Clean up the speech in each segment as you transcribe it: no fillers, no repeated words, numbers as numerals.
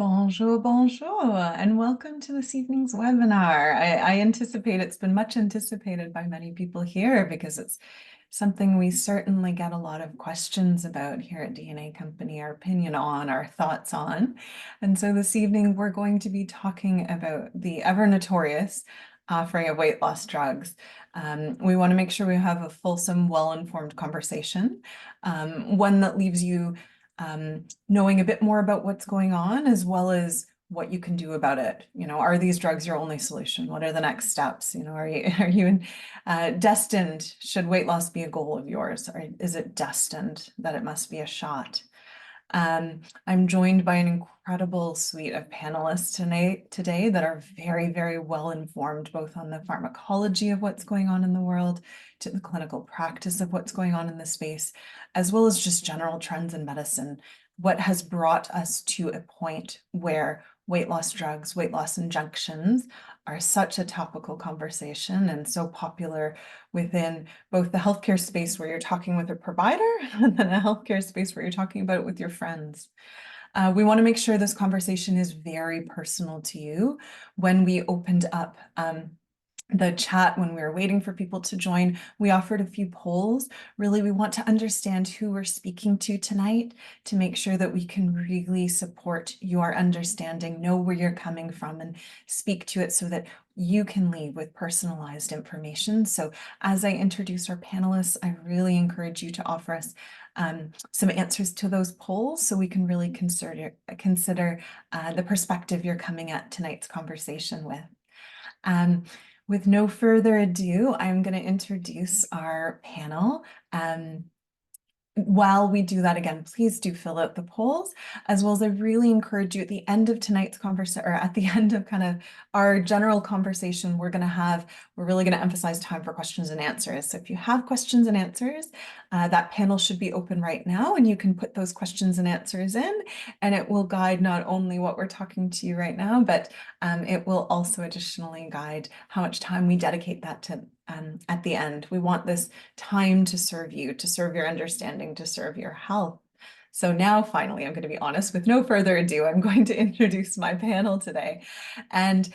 Bonjour, bonjour, and welcome to this evening's webinar. I anticipate it's been much anticipated by many people here because it's something we certainly get a lot of questions about here at DNA Company, our opinion on, our thoughts on. And so this evening, we're going to be talking about the ever notorious offering of weight loss drugs. We want to make sure we have a fulsome, well-informed conversation, one that leaves you knowing a bit more about what's going on, as well as what you can do about it. Are these drugs your only solution? What are the next steps? Are you destined? Should weight loss be a goal of yours, or is it destined that it must be a shot? I'm joined by an incredible suite of panelists today that are very, very well informed, both on the pharmacology of what's going on in the world, to the clinical practice of what's going on in the space, as well as just general trends in medicine. What has brought us to a point where weight loss drugs, weight loss injections are such a topical conversation and so popular within both the healthcare space where you're talking with a provider and then a healthcare space where you're talking about it with your friends. We want to make sure this conversation is very personal to you. When we opened up the chat, when we were waiting for people to join, we offered a few polls. Really, we want to understand who we're speaking to tonight to make sure that we can really support your understanding, know where you're coming from, and speak to it so that you can leave with personalized information. So as I introduce our panelists, I really encourage you to offer us some answers to those polls so we can really consider the perspective you're coming at tonight's conversation with. With no further ado, I'm going to introduce our panel. While we do that, again, please do fill out the polls, as well as I really encourage you at the end of tonight's conversation, or at the end of kind of our general conversation, we're really going to emphasize time for questions and answers. So if you have questions and answers, that panel should be open right now, and you can put those questions and answers in, and it will guide not only what we're talking to you right now, but it will also additionally guide how much time we dedicate that to at the end. We want this time to serve you, to serve your understanding, to serve your health. So now, finally, I'm going to be honest, with no further ado, I'm going to introduce my panel today. And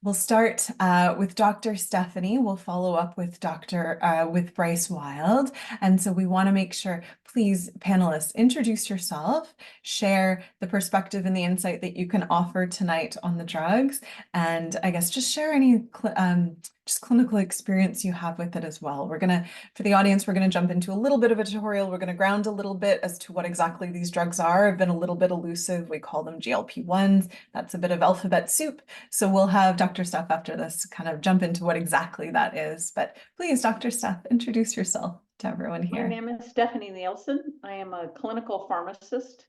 we'll start with Dr. Stephanie. We'll follow up with with Bryce Wild. And so we want to make sure, please, panelists, introduce yourself, share the perspective and the insight that you can offer tonight on the drugs, and I guess just share any just clinical experience you have with it as well. For the audience, we're going to jump into a little bit of a tutorial. We're going to ground a little bit as to what exactly these drugs are. I've been a little bit elusive. We call them GLP-1s. That's a bit of alphabet soup. So we'll have Dr. Steph after this kind of jump into what exactly that is. But please, Dr. Steph, introduce yourself to everyone here. My name is Stephanie Nielsen. I am a clinical pharmacist,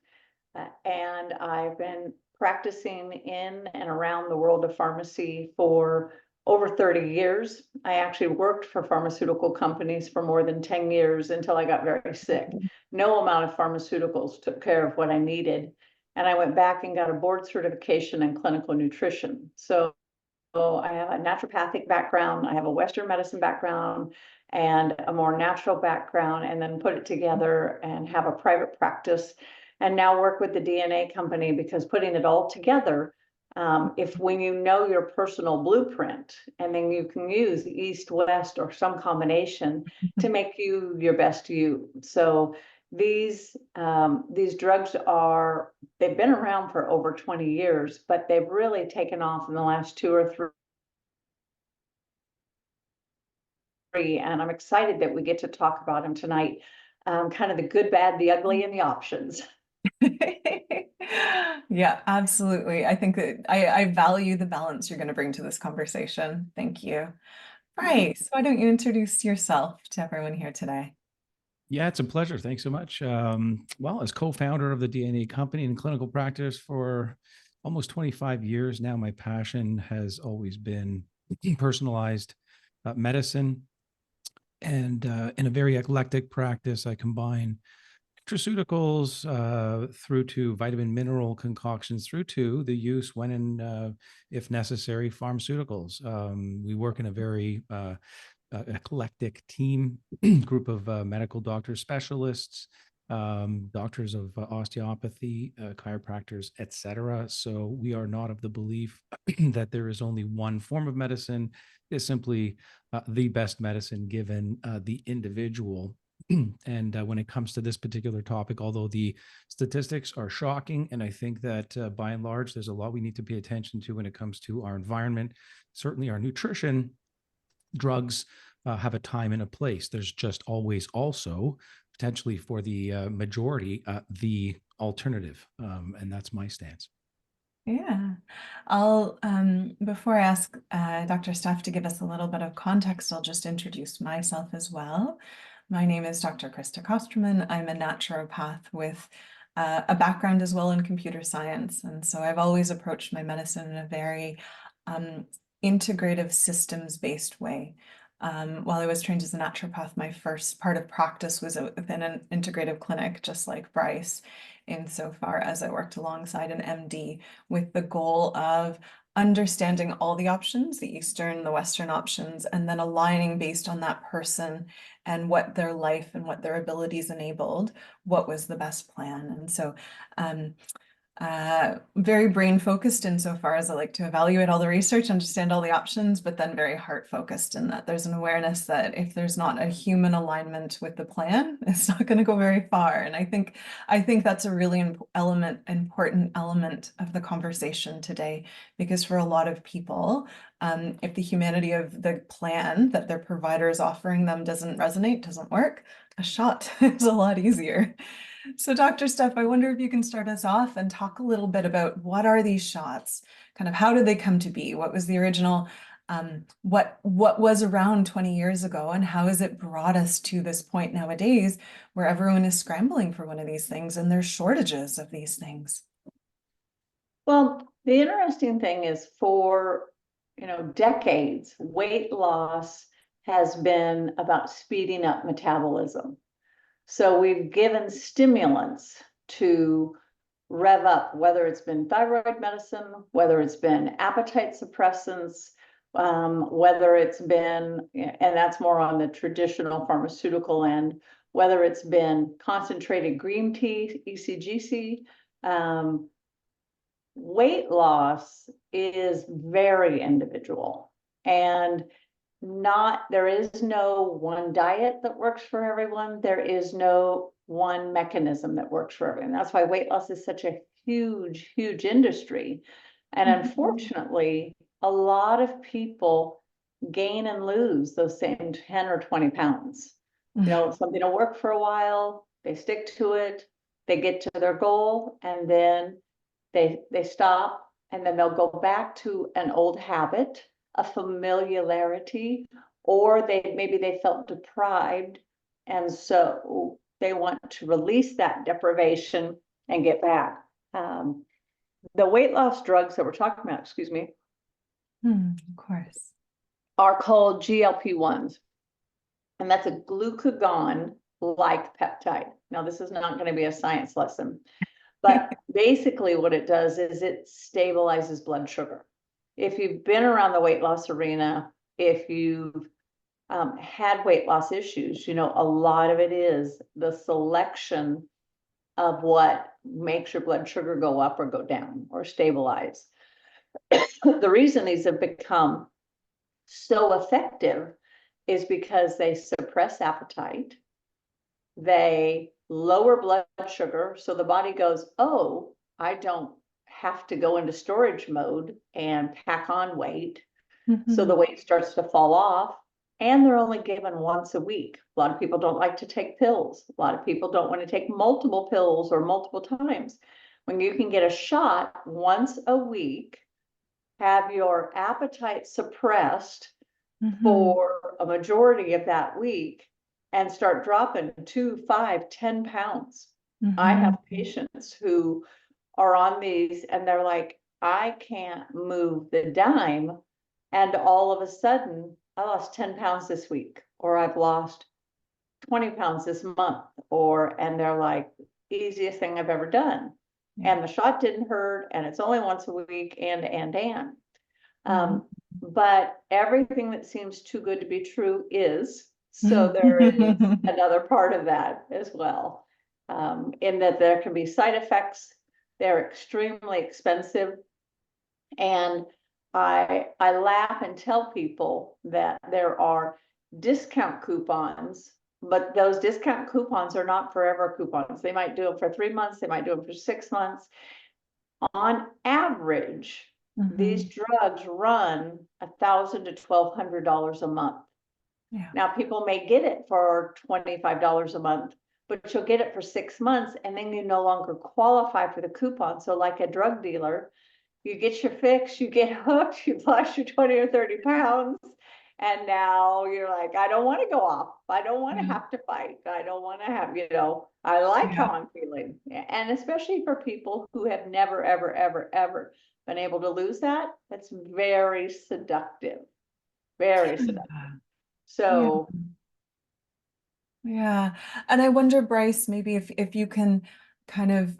and I've been practicing in and around the world of pharmacy for over 30 years. I actually worked for pharmaceutical companies for more than 10 years until I got very sick. No amount of pharmaceuticals took care of what I needed. And I went back and got a board certification in clinical nutrition. So I have a naturopathic background, I have a Western medicine background, and a more natural background, and then put it together and have a private practice, and now work with the DNA company, because putting it all together, when you know your personal blueprint, and then you can use East, West, or some combination to make you your best you. So these drugs they've been around for over 20 years, but they've really taken off in the last 2 or 3. And I'm excited that we get to talk about them tonight. Kind of the good, bad, the ugly, and the options. Yeah, absolutely. I think that I value the balance you're going to bring to this conversation. Thank you. Bryce, why don't you introduce yourself to everyone here today? Yeah, it's a pleasure. Thanks so much. Well, as co-founder of the DNA company in clinical practice for almost 25 years now, my passion has always been personalized medicine. And in a very eclectic practice, I combine nutraceuticals through to vitamin mineral concoctions, through to the use when and if necessary, pharmaceuticals. We work in a very eclectic team, group of medical doctors, specialists, doctors of osteopathy, chiropractors, etc. So we are not of the belief that there is only one form of medicine. Is simply the best medicine given the individual. And when it comes to this particular topic, although the statistics are shocking, and I think that by and large, there's a lot we need to pay attention to when it comes to our environment, certainly our nutrition, drugs have a time and a place. There's just always also potentially for the majority, the alternative. And that's my stance. Yeah, I'll before I ask Dr. Steph to give us a little bit of context, I'll just introduce myself as well. My name is Dr. Krista Kosterman. I'm a naturopath with a background as well in computer science. And so I've always approached my medicine in a very integrative systems-based way. While I was trained as a naturopath, my first part of practice was within an integrative clinic, just like Bryce, insofar as I worked alongside an MD with the goal of understanding all the options, the Eastern, the Western options, and then aligning based on that person and what their life and what their abilities enabled, what was the best plan. And so very brain focused insofar as I like to evaluate all the research, understand all the options, but then very heart focused in that there's an awareness that if there's not a human alignment with the plan, it's not going to go very far. And I think that's a really important element of the conversation today, because for a lot of people, if the humanity of the plan that their provider is offering them doesn't resonate, doesn't work, a shot is a lot easier. So Dr. Steph, I wonder if you can start us off and talk a little bit about what are these shots? Kind of how did they come to be? What was the original, what was around 20 years ago, and how has it brought us to this point nowadays where everyone is scrambling for one of these things and there's shortages of these things? Well, the interesting thing is for, decades, weight loss has been about speeding up metabolism. So we've given stimulants to rev up, whether it's been thyroid medicine, whether it's been appetite suppressants, whether it's been, and that's more on the traditional pharmaceutical end, whether it's been concentrated green tea, ECGC. Weight loss is very individual, and there is no one diet that works for everyone. There is no one mechanism that works for everyone. That's why weight loss is such a huge, huge industry. And unfortunately, a lot of people gain and lose those same 10 or 20 pounds. Something will work for a while, they stick to it, they get to their goal, and then they stop, and then they'll go back to an old habit, a familiarity, or maybe they felt deprived, and so they want to release that deprivation and get back. The weight loss drugs that we're talking about, excuse me, Of course, are called GLP-1s, and that's a glucagon-like peptide. Now, this is not going to be a science lesson, but basically what it does is it stabilizes blood sugar. If you've been around the weight loss arena, if you've had weight loss issues, a lot of it is the selection of what makes your blood sugar go up or go down or stabilize. The reason these have become so effective is because they suppress appetite, they lower blood sugar, so the body goes, oh, I don't have to go into storage mode and pack on weight. So the weight starts to fall off, and they're only given once a week. A lot of people don't like to take pills. A lot of people don't want to take multiple pills or multiple times. When you can get a shot once a week, have your appetite suppressed for a majority of that week, and start dropping 2, 5, 10 pounds. I have patients who are on these and they're like, I can't move the dime. And all of a sudden, I lost 10 pounds this week, or I've lost 20 pounds this month, and they're like, easiest thing I've ever done. Yeah. And the shot didn't hurt, and it's only once a week, but everything that seems too good to be true is. So there is another part of that as well. in that there can be side effects. They're extremely expensive. And I laugh and tell people that there are discount coupons, but those discount coupons are not forever coupons. They might do them for 3 months, they might do them for 6 months. On average, these drugs run $1,000 to $1,200 a month. Yeah. Now, people may get it for $25 a month, but you'll get it for 6 months, and then you no longer qualify for the coupon. So like a drug dealer, you get your fix, you get hooked, you lost your 20 or 30 pounds, and now you're like, I don't want to go off. I don't want to have to fight. I don't want to have, I like how I'm feeling. And especially for people who have never, ever, ever, ever been able to lose that, that's very seductive. Very seductive. So yeah. And I wonder, Bryce, maybe if you can kind of,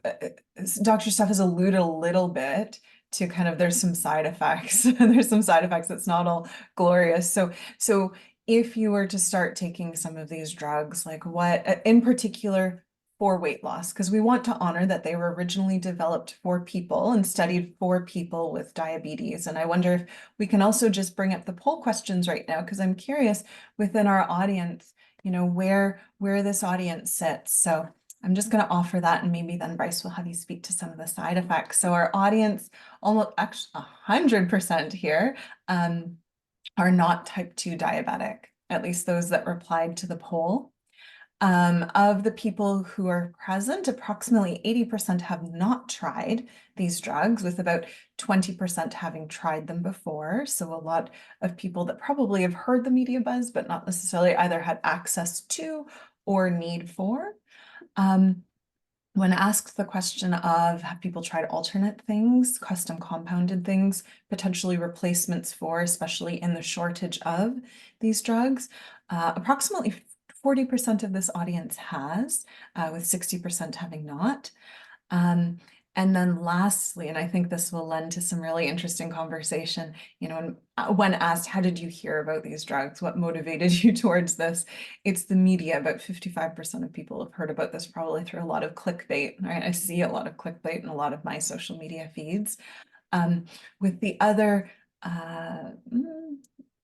Dr. Steph has alluded a little bit to kind of, there's some side effects. There's some side effects. It's not all glorious. So if you were to start taking some of these drugs, like what in particular for weight loss, because we want to honor that they were originally developed for people and studied for people with diabetes. And I wonder if we can also just bring up the poll questions right now, because I'm curious within our audience, where this audience sits. So I'm just going to offer that, and maybe then Bryce will have you speak to some of the side effects. So our audience, almost actually 100% here, are not type 2 diabetic, at least those that replied to the poll. Of the people who are present, approximately 80% have not tried these drugs, with about 20% having tried them before. So a lot of people that probably have heard the media buzz, but not necessarily either had access to or need for. When asked the question of, have people tried alternate things, custom compounded things, potentially replacements for, especially in the shortage of these drugs, approximately 40% of this audience has, with 60% having not. And then lastly, and I think this will lend to some really interesting conversation, when asked, how did you hear about these drugs? What motivated you towards this? It's the media. About 55% of people have heard about this probably through a lot of clickbait, right? I see a lot of clickbait in a lot of my social media feeds. With the other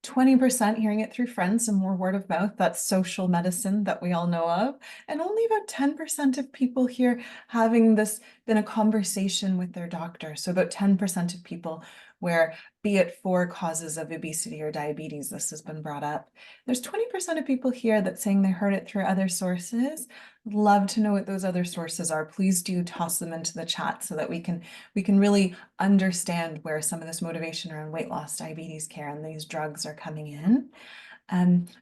20% hearing it through friends, some more word of mouth, that's social medicine that we all know of. And only about 10% of people here having this been a conversation with their doctor. So about 10% of people where, be it for causes of obesity or diabetes, this has been brought up. There's 20% of people here that saying they heard it through other sources. Love to know what those other sources are. Please do toss them into the chat so that we can really understand where some of this motivation around weight loss, diabetes care, and these drugs are coming in.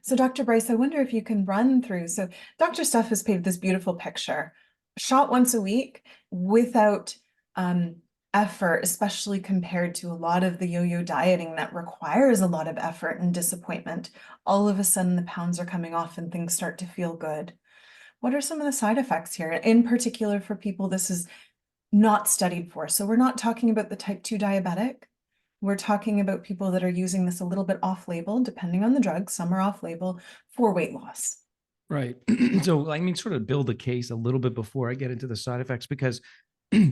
So Dr. Bryce, I wonder if you can run through. So Dr. Steph has painted this beautiful picture, shot once a week without effort, especially compared to a lot of the yo-yo dieting that requires a lot of effort and disappointment. All of a sudden the pounds are coming off and things start to feel good. What are some of the side effects here? In particular for people this is not studied for. So we're not talking about the type 2 diabetic. We're talking about people that are using this a little bit off-label, depending on the drug. Some are off-label for weight loss. Right. So, sort of build a case a little bit before I get into the side effects, because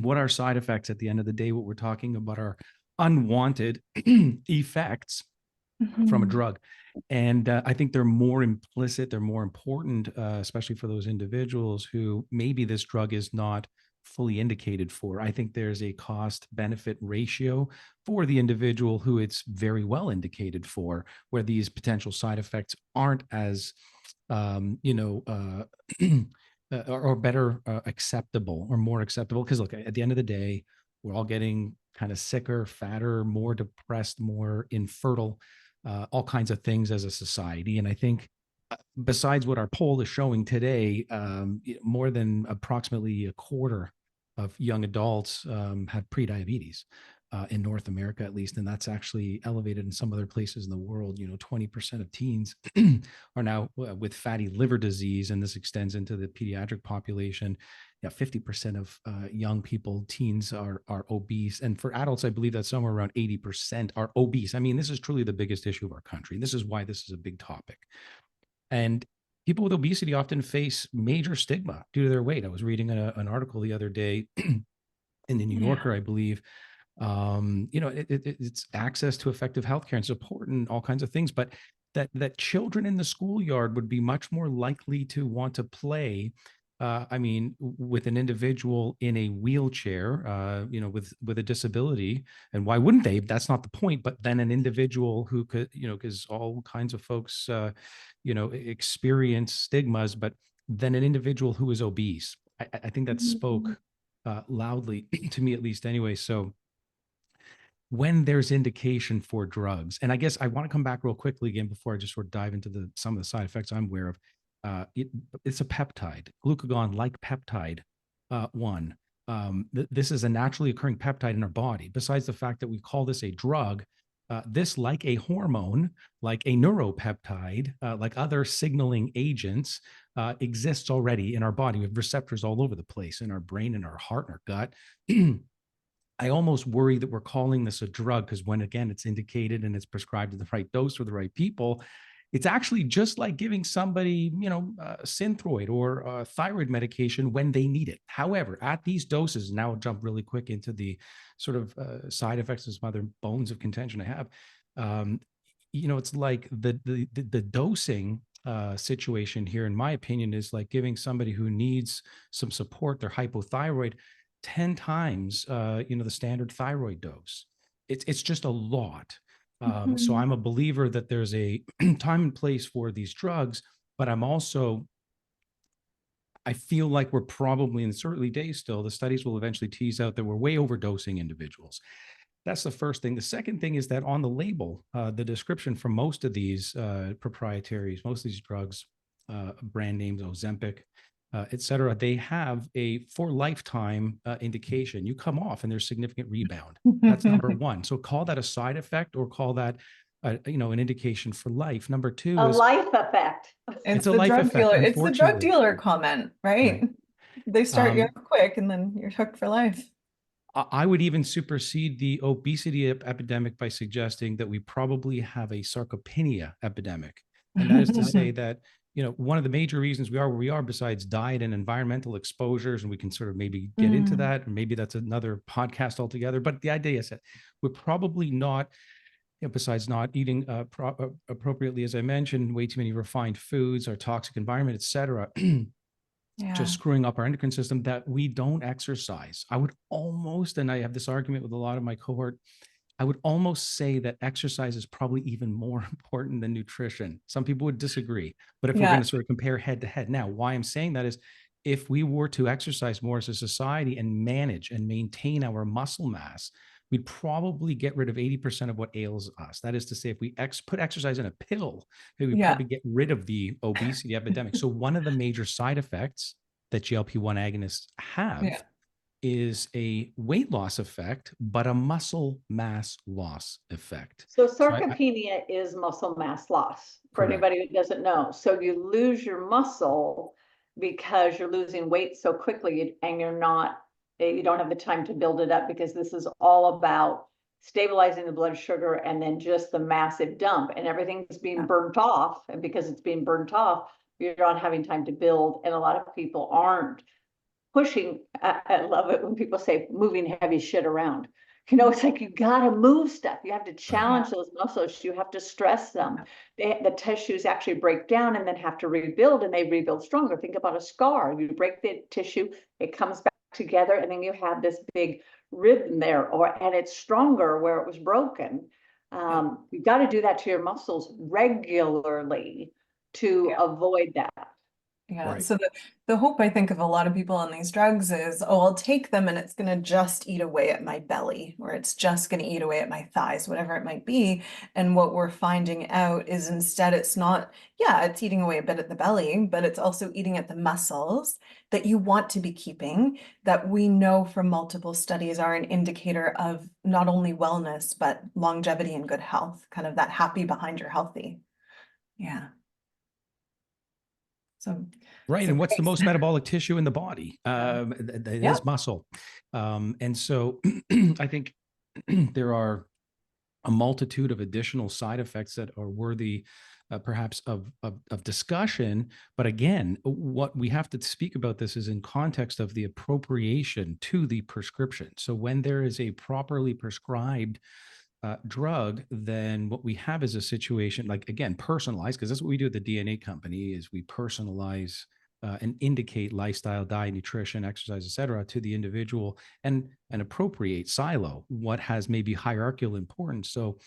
what are side effects at the end of the day? What we're talking about are unwanted effects from a drug. And I think they're more implicit, they're more important, especially for those individuals who maybe this drug is not fully indicated for. I think there's a cost benefit ratio for the individual who it's very well indicated for, where these potential side effects aren't as, or better acceptable or more acceptable. Because look, at the end of the day, we're all getting kind of sicker, fatter, more depressed, more infertile, all kinds of things as a society. And I think besides what our poll is showing today, more than approximately a quarter of young adults have prediabetes in North America, at least. And that's actually elevated in some other places in the world. 20% of teens are now with fatty liver disease, and this extends into the pediatric population. 50% of young people, teens, are obese. And for adults, I believe that somewhere around 80% are obese. I mean, this is truly the biggest issue of our country. This is why this is a big topic. And people with obesity often face major stigma due to their weight. I was reading an article the other day in the New Yorker, I believe. It's access to effective healthcare and support and all kinds of things, but that children in the schoolyard would be much more likely to want to play. With an individual in a wheelchair, with a disability, and why wouldn't they? That's not the point. But then an individual who could, because all kinds of folks, experience stigmas. But then an individual who is obese, I think that spoke loudly to me, at least, anyway. So when there's indication for drugs, and I guess I want to come back real quickly again before I just sort of dive into some of the side effects I'm aware of. It's a peptide, glucagon-like peptide 1. This is a naturally occurring peptide in our body. Besides the fact that we call this a drug, this, like a hormone, like a neuropeptide, like other signaling agents, exists already in our body. We have receptors all over the place, in our brain, in our heart, in our gut. I almost worry that we're calling this a drug because when, again, it's indicated and it's prescribed to the right dose for the right people, it's actually just like giving somebody, Synthroid or thyroid medication when they need it. However, at these doses, now I'll jump really quick into the sort of side effects and some other bones of contention I have. It's like the dosing situation here, in my opinion, is like giving somebody who needs some support, their hypothyroid, 10 times, the standard thyroid dose. It's just a lot. So I'm a believer that there's a time and place for these drugs, but I feel like we're probably in the early days still. The studies will eventually tease out that we're way overdosing individuals. That's the first thing. The second thing is that on the label, the description for most of these proprietaries, most of these drugs, brand names, Ozempic, et cetera, they have a for lifetime indication. You come off and there's significant rebound. That's number one. So call that a side effect or call that, an indication for life. Number two A is life effect. it's a the life drug effect, dealer. It's the drug unfortunately. dealer comment, right? Right. They start you off quick and then you're hooked for life. I would even supersede the obesity epidemic by suggesting that we probably have a sarcopenia epidemic. And that is to say that, one of the major reasons we are where we are, besides diet and environmental exposures, and we can sort of maybe get into that, or maybe that's another podcast altogether. But the idea is that we're probably not, besides not eating appropriately, as I mentioned, way too many refined foods, our toxic environment, et cetera, just screwing up our endocrine system, that we don't exercise. I would almost, and I have this argument with a lot of my cohort, I would almost say that exercise is probably even more important than nutrition. Some people would disagree, but if we're going to sort of compare head to head, now, why I'm saying that is if we were to exercise more as a society and manage and maintain our muscle mass, we'd probably get rid of 80% of what ails us. That is to say, if we put exercise in a pill, we'd probably get rid of the obesity epidemic. So one of the major side effects that GLP-1 agonists have is a weight loss effect, but a muscle mass loss effect. So sarcopenia is muscle mass loss, for anybody who doesn't know. So you lose your muscle because you're losing weight so quickly and you don't have the time to build it up, because this is all about stabilizing the blood sugar and then just the massive dump, and everything's being burnt off. And because it's being burnt off, you're not having time to build. And a lot of people aren't pushing. I love it when people say moving heavy shit around. It's like you gotta move stuff. You have to challenge those muscles. You have to stress them. The tissues actually break down and then have to rebuild, and they rebuild stronger. Think about a scar. You break the tissue, it comes back together, and then you have this big rib there, and it's stronger where it was broken. You've got to do that to your muscles regularly to avoid that. So the hope, I think, of a lot of people on these drugs is, oh, I'll take them and it's going to just eat away at my belly, or it's just going to eat away at my thighs, whatever it might be. And what we're finding out is instead it's not, it's eating away a bit at the belly, but it's also eating at the muscles that you want to be keeping, that we know from multiple studies are an indicator of not only wellness, but longevity and good health, kind of that happy behind your healthy. And what's the most metabolic tissue in the body? It is muscle. And so I think there are a multitude of additional side effects that are worthy perhaps of discussion. But again, what we have to speak about this is in context of the appropriation to the prescription. So when there is a properly prescribed drug, then what we have is a situation like, again, personalized, because that's what we do at the DNA company is we personalize and indicate lifestyle, diet, nutrition, exercise, et cetera, to the individual and appropriate silo what has maybe hierarchical importance. So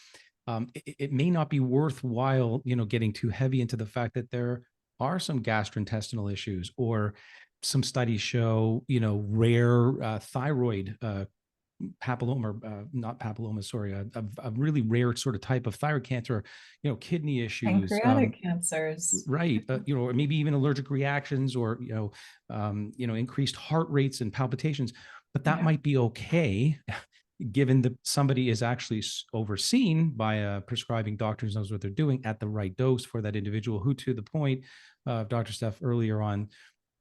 it may not be worthwhile, getting too heavy into the fact that there are some gastrointestinal issues, or some studies show, rare thyroid papilloma, not papilloma, sorry, a really rare sort of type of thyroid cancer, kidney issues, Pancreatic cancers. right? Or maybe even allergic reactions, or increased heart rates and palpitations. But that Yeah. might be okay, given that somebody is actually overseen by a prescribing doctor who knows what they're doing at the right dose for that individual. Who, to the point of Dr. Steph earlier on,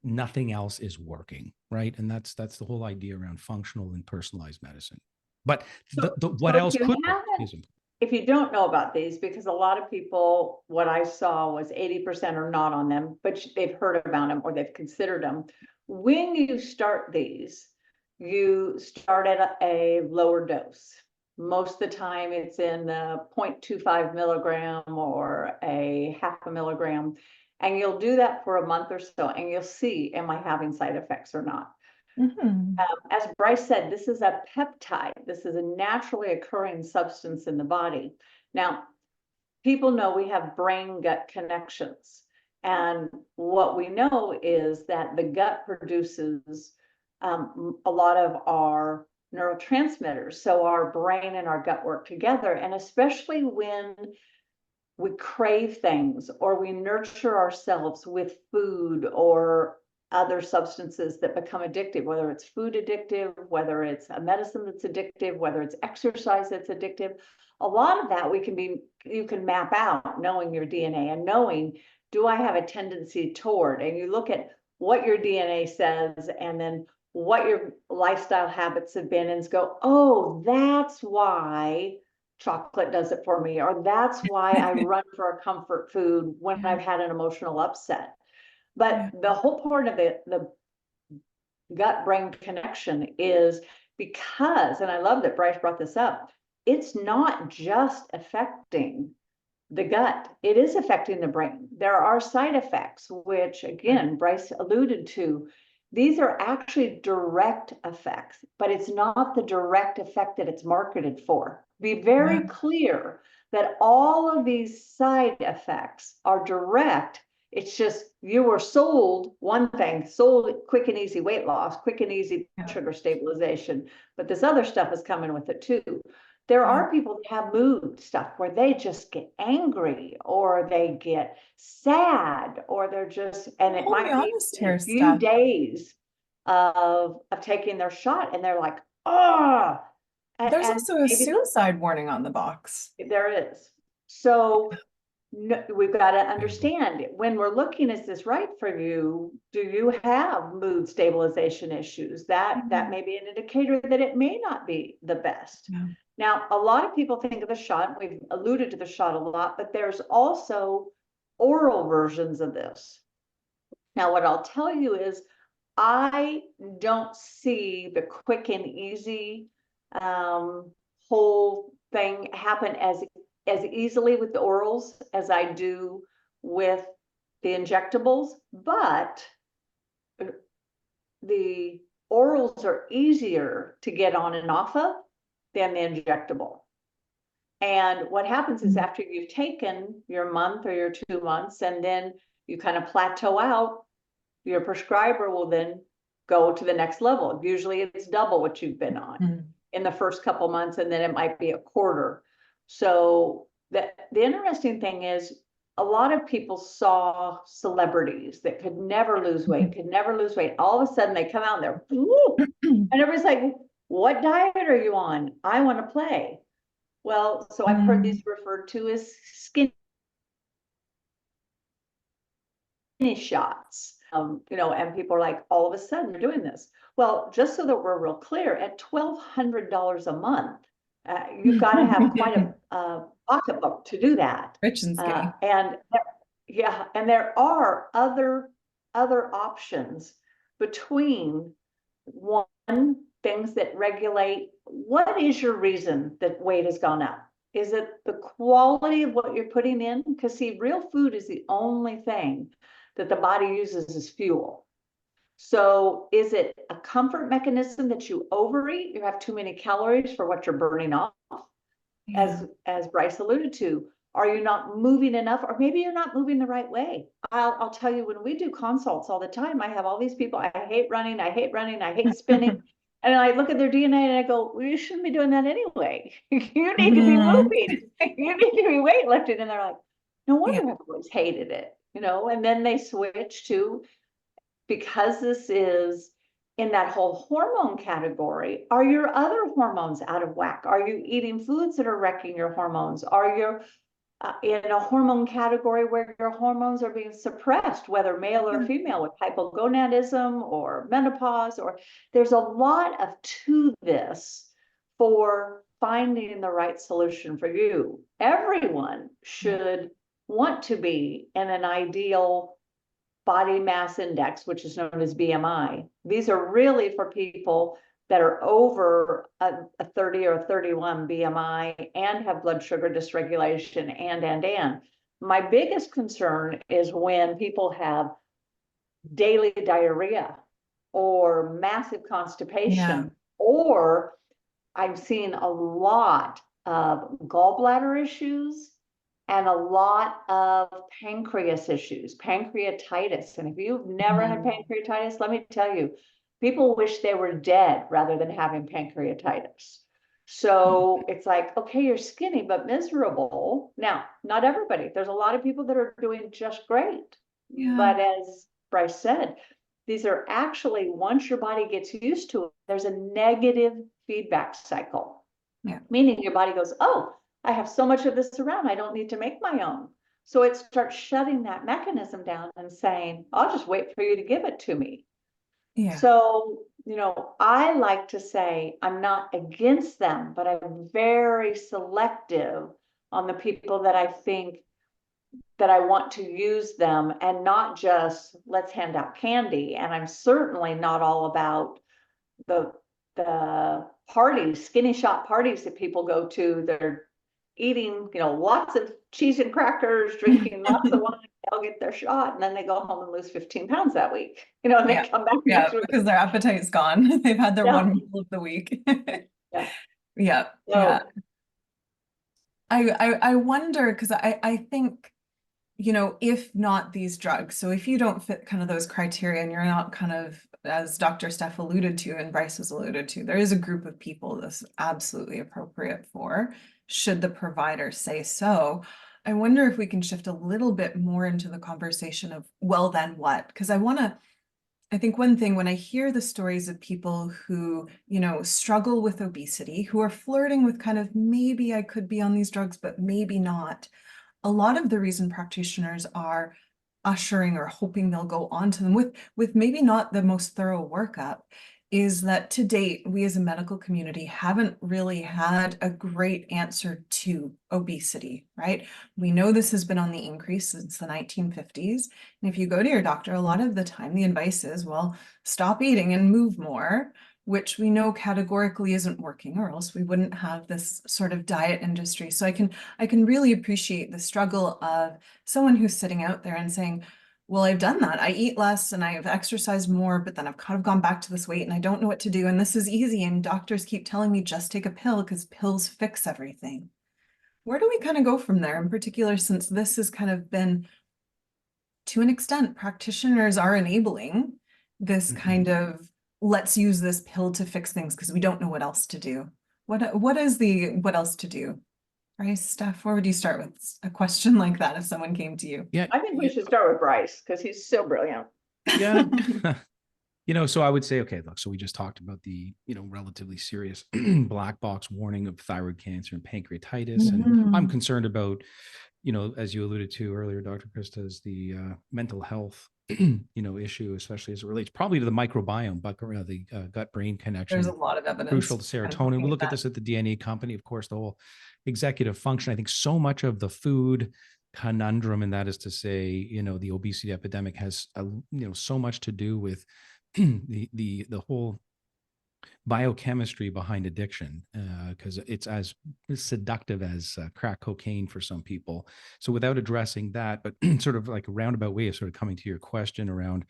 nothing else is working, right? And that's the whole idea around functional and personalized medicine. But what else could work is important. If you don't know about these, because a lot of people, what I saw was 80% are not on them, but they've heard about them or they've considered them. When you start these, you start at a lower dose. Most of the time it's in the 0.25 milligram or a half a milligram. And you'll do that for a month or so, and you'll see, am I having side effects or not? As Bryce said, this is a peptide. This is a naturally occurring substance in the body. Now, people know we have brain-gut connections. And what we know is that the gut produces a lot of our neurotransmitters. So our brain and our gut work together. And especially when we crave things or we nurture ourselves with food or other substances that become addictive, whether it's food addictive, whether it's a medicine that's addictive, whether it's exercise that's addictive. A lot of that you can map out knowing your DNA and knowing, do I have a tendency toward? And you look at what your DNA says and then what your lifestyle habits have been and go, oh, that's why chocolate does it for me, or that's why I run for a comfort food when I've had an emotional upset. But the whole part of the gut-brain connection is because, and I love that Bryce brought this up, it's not just affecting the gut, it is affecting the brain. There are side effects, which again, Bryce alluded to. These are actually direct effects, but it's not the direct effect that it's marketed for. Be very clear that all of these side effects are direct. It's just you were sold one thing, sold quick and easy weight loss, quick and easy sugar stabilization, but this other stuff is coming with it too. There are people that have mood stuff where they just get angry or they get sad or they're just, and it might be a few days of taking their shot and they're like, oh. There's also a suicide warning on the box. There is. So no, we've got to understand when we're looking, is this right for you? Do you have mood stabilization issues? That may be an indicator that it may not be the best. Now, a lot of people think of the shot, we've alluded to the shot a lot, but there's also oral versions of this. Now, what I'll tell you is I don't see the quick and easy whole thing happen as easily with the orals as I do with the injectables, but the orals are easier to get on and off of than the injectable. And what happens is after you've taken your month or your 2 months and then you kind of plateau out, your prescriber will then go to the next level. Usually it's double what you've been on in the first couple months, and then it might be a quarter. So the interesting thing is a lot of people saw celebrities that could never lose weight, All of a sudden they come out and they're, and everybody's like, what diet are you on? I want to play. Well, so I've heard these referred to as skinny shots. And people are like, all of a sudden they're doing this. Well, just so that we're real clear, at $1,200 a month, You've got to have quite a pocketbook to do that. Rich and skinny. And there are other options between one, things that regulate what is your reason that weight has gone up. Is it the quality of what you're putting in? Because see, real food is the only thing that the body uses as fuel. So is it a comfort mechanism that you overeat? You have too many calories for what you're burning off, as Bryce alluded to. Are you not moving enough? Or maybe you're not moving the right way. I'll tell you, when we do consults all the time, I have all these people, I hate running, I hate spinning. And I look at their DNA and I go, well, you shouldn't be doing that anyway. You need to be moving. You need to be weightlifting. And they're like, no wonder I've always hated it, and then they switch to, because this is in that whole hormone category, are your other hormones out of whack? Are you eating foods that are wrecking your hormones? Are you in a hormone category where your hormones are being suppressed, whether male or female, with hypogonadism or menopause? Or there's a lot to this for finding the right solution for you. Everyone should want to be in an ideal body mass index, which is known as BMI. These are really for people that are over a 30 or 31 BMI and have blood sugar dysregulation and. My biggest concern is when people have daily diarrhea or massive constipation, or I've seen a lot of gallbladder issues and a lot of pancreas issues, pancreatitis. And if you've never had pancreatitis, let me tell you, people wish they were dead rather than having pancreatitis. So it's like, okay, you're skinny, but miserable. Now, not everybody. There's a lot of people that are doing just great. But as Bryce said, these are actually, once your body gets used to it, there's a negative feedback cycle. Meaning your body goes, oh, I have so much of this around, I don't need to make my own. So it starts shutting that mechanism down and saying, I'll just wait for you to give it to me. So, I like to say I'm not against them, but I'm very selective on the people that I think that I want to use them, and not just let's hand out candy. And I'm certainly not all about the parties, skinny shop parties that people go to. They're eating, lots of cheese and crackers, drinking lots of wine. They'll get their shot and then they go home and lose 15 pounds that week. And they come back next week because their appetite's gone. They've had their one meal of the week. I wonder, because I think, if not these drugs, so if you don't fit kind of those criteria and you're not kind of, as Dr. Steph alluded to and Bryce has alluded to, there is a group of people this is absolutely appropriate for, should the provider say so. I wonder if we can shift a little bit more into the conversation of, well, then what? Because I think one thing, when I hear the stories of people who, struggle with obesity, who are flirting with kind of, maybe I could be on these drugs, but maybe not. A lot of the reason practitioners are ushering or hoping they'll go on to them with maybe not the most thorough workup is that to date, we as a medical community haven't really had a great answer to obesity, right? We know this has been on the increase since the 1950s. And if you go to your doctor, a lot of the time the advice is, well, stop eating and move more, which we know categorically isn't working, or else we wouldn't have this sort of diet industry. So I can really appreciate the struggle of someone who's sitting out there and saying, well, I've done that. I eat less and I've exercised more, but then I've kind of gone back to this weight and I don't know what to do. And this is easy. And doctors keep telling me just take a pill because pills fix everything. Where do we kind of go from there? In particular, since this has kind of been, to an extent, practitioners are enabling this kind of, let's use this pill to fix things because we don't know what else to do. What else to do? Bryce, Steph, where would you start with a question like that if someone came to you? I think we should start with Bryce because he's so brilliant. So I would say, okay, look, so we just talked about the, relatively serious black box warning of thyroid cancer and pancreatitis. And I'm Mhm. concerned about, as you alluded to earlier, Dr. Krista, is the mental health, issue, especially as it relates probably to the microbiome, but the gut-brain There's a connection, lot of evidence crucial to kind of serotonin. looking We at look at that. this at the DNA company, of course, the whole executive function. I think so much of the food conundrum, and that is to say, the obesity epidemic has, so much to do with the whole biochemistry behind addiction, because it's as seductive as crack cocaine for some people. So without addressing that, but sort of like a roundabout way of sort of coming to your question around,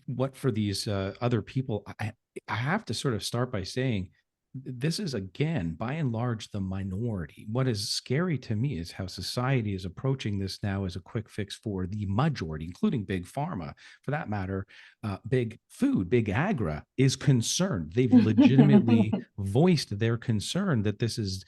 what for these other people, I have to sort of start by saying this is, again, by and large, the minority. What is scary to me is how society is approaching this now as a quick fix for the majority, including big pharma, for that matter. Big food, big agra is concerned. They've legitimately voiced their concern that this is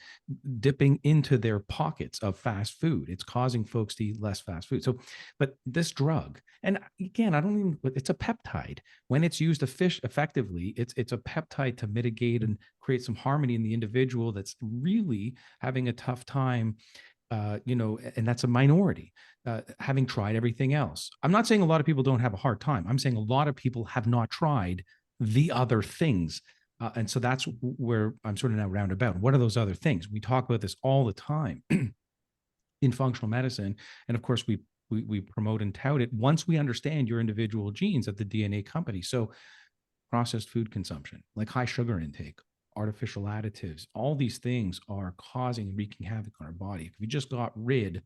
dipping into their pockets of fast food. It's causing folks to eat less fast food. So, but this drug, and again, I don't even, it's a peptide. When it's used effectively, it's a peptide to mitigate and create some harmony in the individual that's really having a tough time, and that's a minority, having tried everything else. I'm not saying a lot of people don't have a hard time. I'm saying a lot of people have not tried the other things. And so that's where I'm sort of now roundabout. What are those other things? We talk about this all the time in functional medicine. And of course, we promote and tout it once we understand your individual genes at the DNA company. So processed food consumption, like high sugar intake, artificial additives, all these things are causing and wreaking havoc on our body. If we just got rid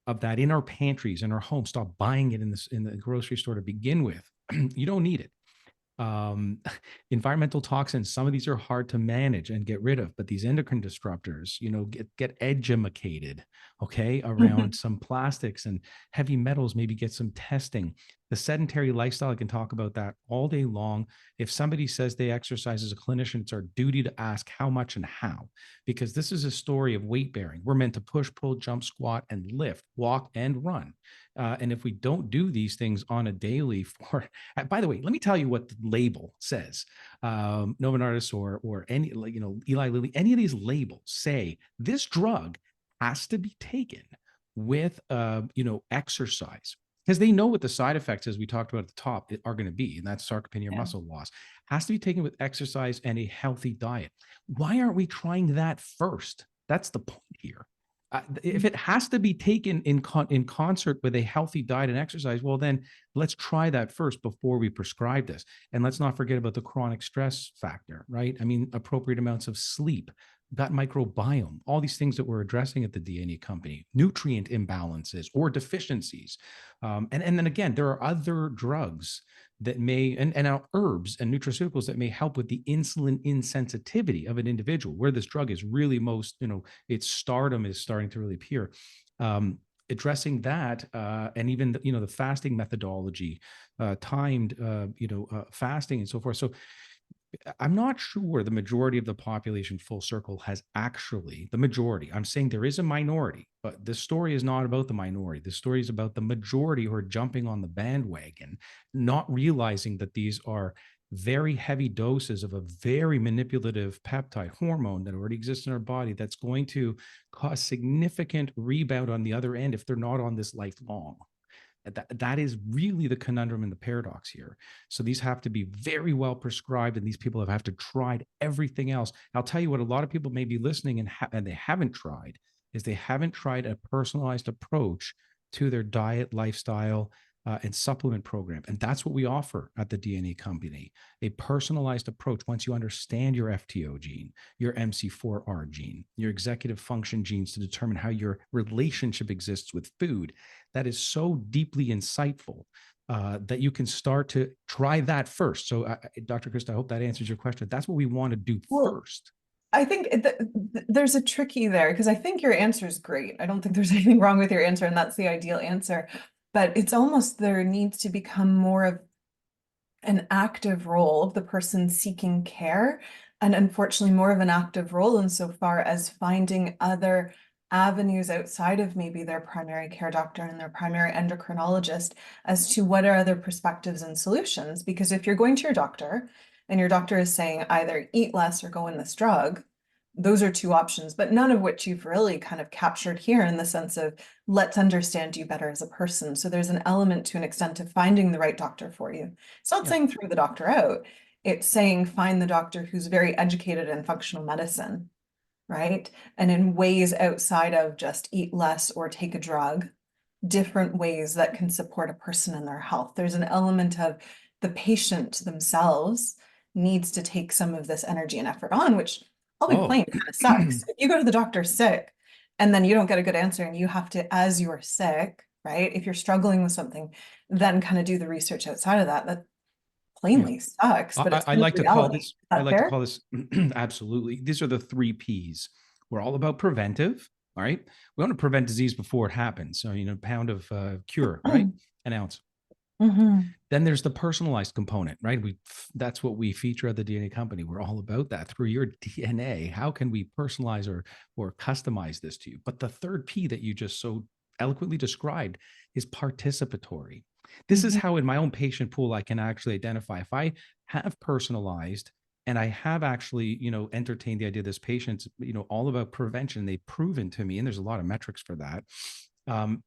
of that in our pantries, in our homes, stop buying it in the grocery store to begin with, you don't need it. Environmental toxins, some of these are hard to manage and get rid of, but these endocrine disruptors, get educated, okay, around some plastics and heavy metals, maybe get some testing. The sedentary lifestyle, I can talk about that all day long. If somebody says they exercise as a clinician, it's our duty to ask how much and how, because this is a story of weight bearing. We're meant to push, pull, jump, squat, and lift, walk, and run. And if we don't do these things on a daily for, by the way, let me tell you what the label says. Novo Nordisk or any, Eli Lilly, any of these labels say this drug has to be taken with, exercise, because they know what the side effects, as we talked about at the top, are going to be, and that's sarcopenia, muscle loss. Has to be taken with exercise and a healthy diet. Why aren't we trying that first? That's the point here. If it has to be taken in concert with a healthy diet and exercise, well, then let's try that first before we prescribe this. And let's not forget about the chronic stress factor, right? I mean, appropriate amounts of sleep, gut microbiome, all these things that we're addressing at the DNA company, nutrient imbalances or deficiencies. And then again, there are other drugs that may, and our herbs and nutraceuticals that may help with the insulin insensitivity of an individual, where this drug is really most, its stardom is starting to really appear. Addressing that, and even the fasting methodology, timed, fasting and so forth. So I'm not sure the majority of the population, full circle, has actually, the majority. I'm saying there is a minority, but this story is not about the minority. The story is about the majority who are jumping on the bandwagon, not realizing that these are very heavy doses of a very manipulative peptide hormone that already exists in our body that's going to cause significant rebound on the other end if they're not on this lifelong. That is really the conundrum and the paradox here. So these have to be very well prescribed, and these people have to tried everything else. I'll tell you what, a lot of people may be listening and they haven't tried is they haven't tried a personalized approach to their diet, lifestyle, and supplement program. And that's what we offer at the DNA company, a personalized approach. Once you understand your FTO gene, your MC4R gene, your executive function genes, to determine how your relationship exists with food, that is so deeply insightful that you can start to try that first. So, Dr. Krista, I hope that answers your question. That's what we want to do first. I think there's a tricky there, because I think your answer is great. I don't think there's anything wrong with your answer, and that's the ideal answer. But it's almost there needs to become more of an active role of the person seeking care, and unfortunately more of an active role insofar as finding other avenues outside of maybe their primary care doctor and their primary endocrinologist as to what are other perspectives and solutions. Because if you're going to your doctor and your doctor is saying either eat less or go in this drug, those are two options, but none of which you've really kind of captured here in the sense of let's understand you better as a person. So there's an element to an extent of finding the right doctor for you. It's not saying throw the doctor out. It's saying find the doctor who's very educated in functional medicine, right? And in ways outside of just eat less or take a drug, different ways that can support a person in their health. There's an element of the patient themselves needs to take some of this energy and effort on, which I'll be plain, kind of sucks. If you go to the doctor sick and then you don't get a good answer and you have to, as you're sick, right? If you're struggling with something, then kind of do the research outside of that. That plainly sucks, but it's I kind of like to call reality. this, Is that fair? absolutely. These are the 3 Ps. We're all about preventive, all right? We want to prevent disease before it happens. So, pound of cure, right? An ounce. Then there's the personalized component, right? That's what we feature at the DNA company. We're all about that. Through your DNA, how can we personalize or customize this to you? But the 3rd P that you just so eloquently described is participatory. This is how in my own patient pool I can actually identify if I have personalized and I have actually, entertained the idea of this patient's, all about prevention. They've proven to me, and there's a lot of metrics for that. The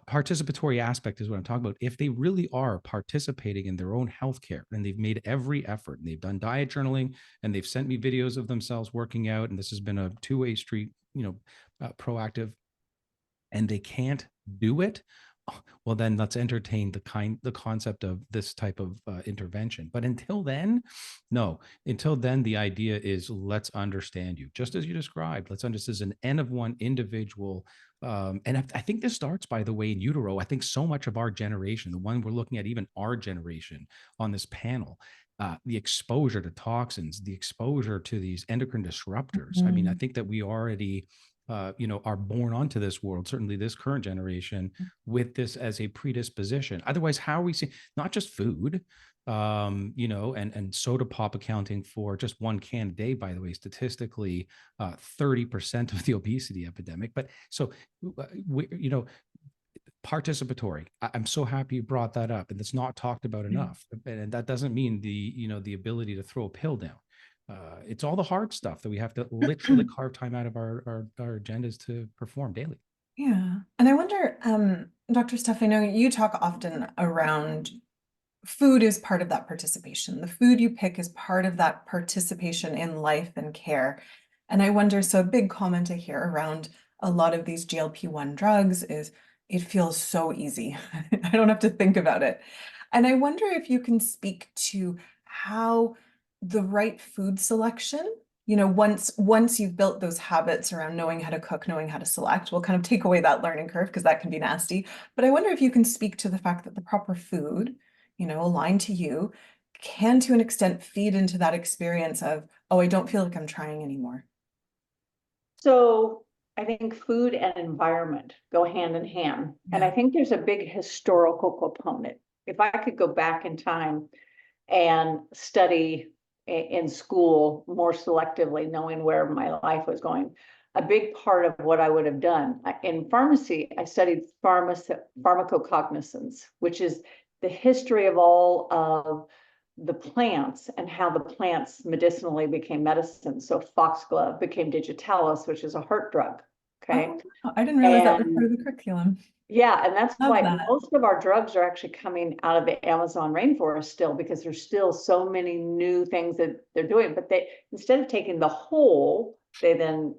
participatory aspect is what I'm talking about. If they really are participating in their own healthcare and they've made every effort and they've done diet journaling and they've sent me videos of themselves working out, and this has been a 2-way street, proactive, and they can't do it, well, then let's entertain the concept of this type of intervention. But until then, no. Until then, the idea is let's understand you, just as you described. Let's understand this is an N of 1 individual. And I think this starts, by the way, in utero. I think so much of our generation, the one we're looking at, even our generation on this panel, the exposure to toxins, the exposure to these endocrine disruptors. I mean, I think that we already are born onto this world, certainly this current generation, with this as a predisposition. Otherwise, how are we seeing not just food, and soda pop accounting for just 1 can a day, by the way, statistically, 30% of the obesity epidemic. But so, participatory. I'm so happy you brought that up, and it's not talked about enough. And that doesn't mean the ability to throw a pill down. It's all the hard stuff that we have to literally carve time out of our agendas to perform daily. Yeah. And I wonder, Dr. Steph, I know you talk often around food is part of that participation. The food you pick is part of that participation in life and care. And I wonder, so a big comment I hear around a lot of these GLP-1 drugs is it feels so easy. I don't have to think about it. And I wonder if you can speak to how the right food selection, once you've built those habits around knowing how to cook, knowing how to select, we'll kind of take away that learning curve because that can be nasty. But I wonder if you can speak to the fact that the proper food, aligned to you, can to an extent feed into that experience of, oh, I don't feel like I'm trying anymore. So I think food and environment go hand in hand. And I think there's a big historical component. If I could go back in time and study in school more selectively, knowing where my life was going, a big part of what I would have done in pharmacy, I studied pharmacocognizance, which is the history of all of the plants and how the plants medicinally became medicine. So foxglove became digitalis, which is a heart drug. Okay. Oh, I didn't realize that was part of the curriculum. Yeah, and that's Love why that. most of our drugs are actually coming out of the Amazon rainforest still, because there's still so many new things that they're doing. But they, instead of taking the whole, they then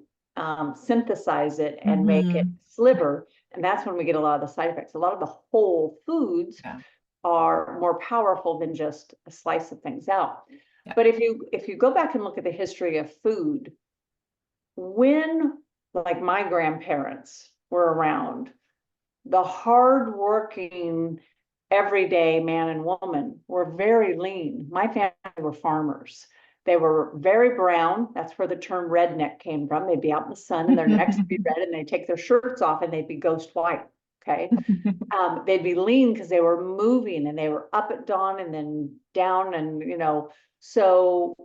synthesize it and make it sliver. And that's when we get a lot of the side effects. A lot of the whole foods are more powerful than just a slice of things out. But if you go back and look at the history of food, when like my grandparents were around, the hardworking, everyday man and woman were very lean. My family were farmers. They were very brown. That's where the term redneck came from. They'd be out in the sun and their necks would be red, and they'd take their shirts off and they'd be ghost white. Okay. They'd be lean because they were moving and they were up at dawn and then down. And, so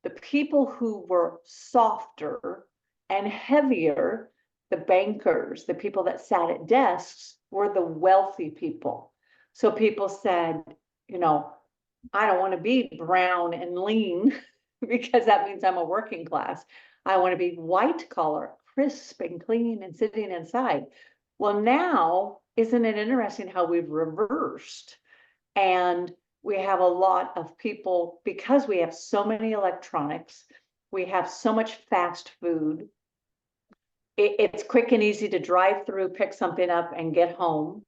the people who were softer and heavier, the bankers, the people that sat at desks, were the wealthy people. So people said, I don't want to be brown and lean because that means I'm a working class. I want to be white collar, crisp and clean and sitting inside. Well, now, isn't it interesting how we've reversed? And we have a lot of people, because we have so many electronics, we have so much fast food. It's quick and easy to drive through, pick something up and get home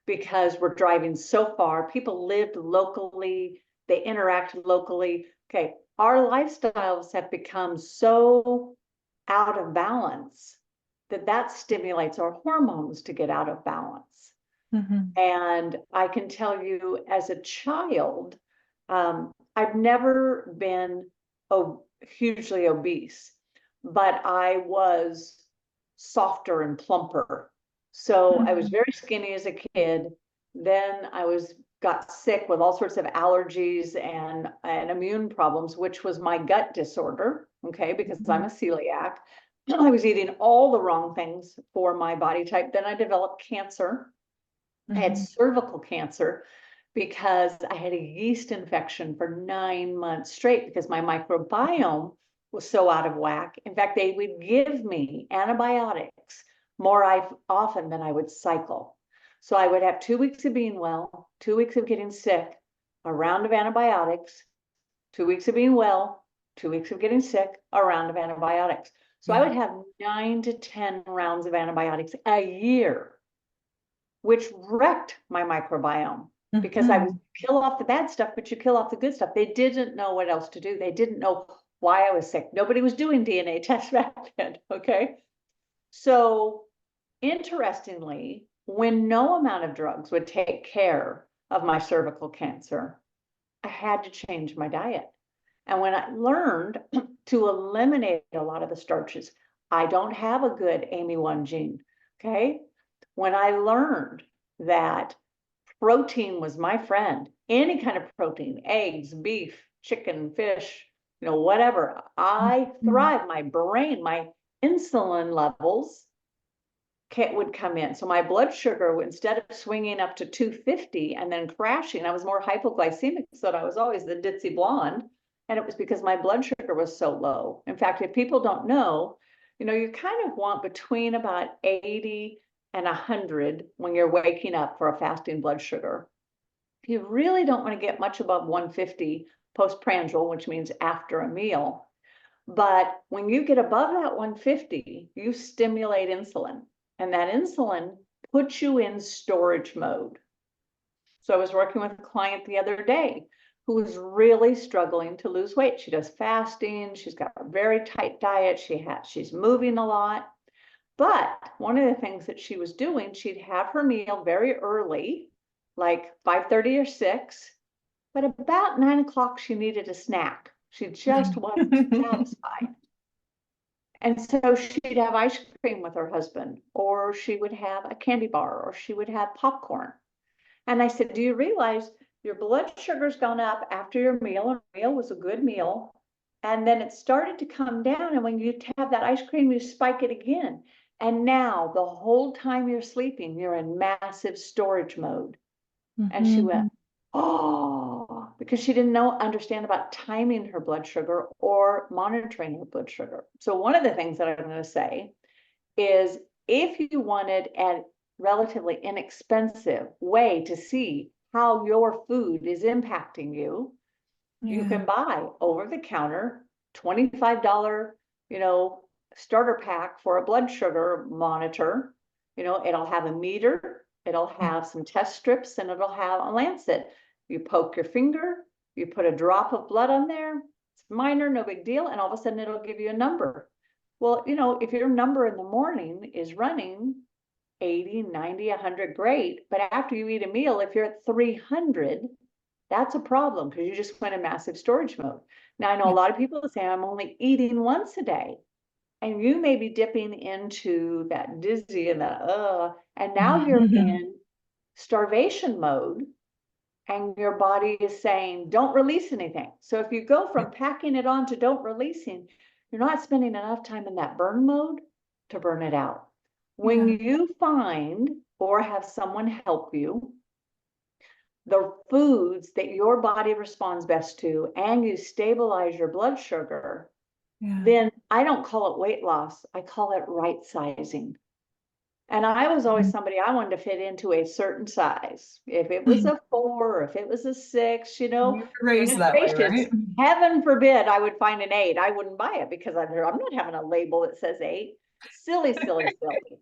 because we're driving so far. People lived locally, they interact locally. Okay, our lifestyles have become so out of balance that stimulates our hormones to get out of balance. And I can tell you, as a child, I've never been hugely obese, but I was softer and plumper. So I was very skinny as a kid. Then I got sick with all sorts of allergies and immune problems, which was my gut disorder, okay, because I'm a celiac. I was eating all the wrong things for my body type. Then I developed cancer. I had cervical cancer because I had a yeast infection for 9 months straight because my microbiome was so out of whack. In fact, they would give me antibiotics more often than I would cycle. So I would have 2 weeks of being well, 2 weeks of getting sick, a round of antibiotics, 2 weeks of being well, 2 weeks of getting sick, a round of antibiotics. So I would have 9 to 10 rounds of antibiotics a year, which wrecked my microbiome because I would kill off the bad stuff, but you kill off the good stuff. They didn't know what else to do. They didn't know why I was sick. Nobody was doing DNA tests back then, okay? So interestingly, when no amount of drugs would take care of my cervical cancer, I had to change my diet. And when I learned to eliminate a lot of the starches, I don't have a good AMY1 gene, okay? When I learned that protein was my friend, any kind of protein, eggs, beef, chicken, fish, whatever, I thrive. My brain, my insulin levels would come in. So my blood sugar, instead of swinging up to 250 and then crashing, I was more hypoglycemic, so I was always the ditzy blonde. And it was because my blood sugar was so low. In fact, if people don't know, you kind of want between about 80 and 100 when you're waking up for a fasting blood sugar. You really don't want to get much above 150 postprandial, which means after a meal. But when you get above that 150, you stimulate insulin, and that insulin puts you in storage mode. So I was working with a client the other day who was really struggling to lose weight. She does fasting. She's got a very tight diet. She's moving a lot. But one of the things that she was doing, she'd have her meal very early, like 5:30 or 6, but about 9 o'clock, she needed a snack. She just wasn't satisfied. And so she'd have ice cream with her husband, or she would have a candy bar, or she would have popcorn. And I said, do you realize your blood sugar's gone up after your meal? Our meal was a good meal. And then it started to come down. And when you have that ice cream, you spike it again. And now the whole time you're sleeping, you're in massive storage mode. And she went, oh, because she didn't understand about timing her blood sugar or monitoring her blood sugar. So one of the things that I'm going to say is, if you wanted a relatively inexpensive way to see how your food is impacting you, you can buy over-the-counter $25, starter pack for a blood sugar monitor. It'll have a meter, it'll have some test strips, and it'll have a lancet. You poke your finger, you put a drop of blood on there. It's minor, no big deal, and all of a sudden it'll give you a number. Well, if your number in the morning is running 80, 90, 100, great. But after you eat a meal, if you're at 300, that's a problem because you just went in massive storage mode. Now, I know a lot of people say, I'm only eating once a day. And you may be dipping into that dizzy and and now you're in starvation mode, and your body is saying, don't release anything. So if you go from packing it on to don't releasing, you're not spending enough time in that burn mode to burn it out. When Yeah. you find or have someone help you the foods that your body responds best to, and you stabilize your blood sugar, Yeah. then I don't call it weight loss. I call it right sizing. And I was always somebody I wanted to fit into a certain size. If it was a 4, or if it was a 6, We were raised goodness that way, gracious, right? heaven forbid I would find an 8. I wouldn't buy it because I'm not having a label that says 8. Silly, silly, silly.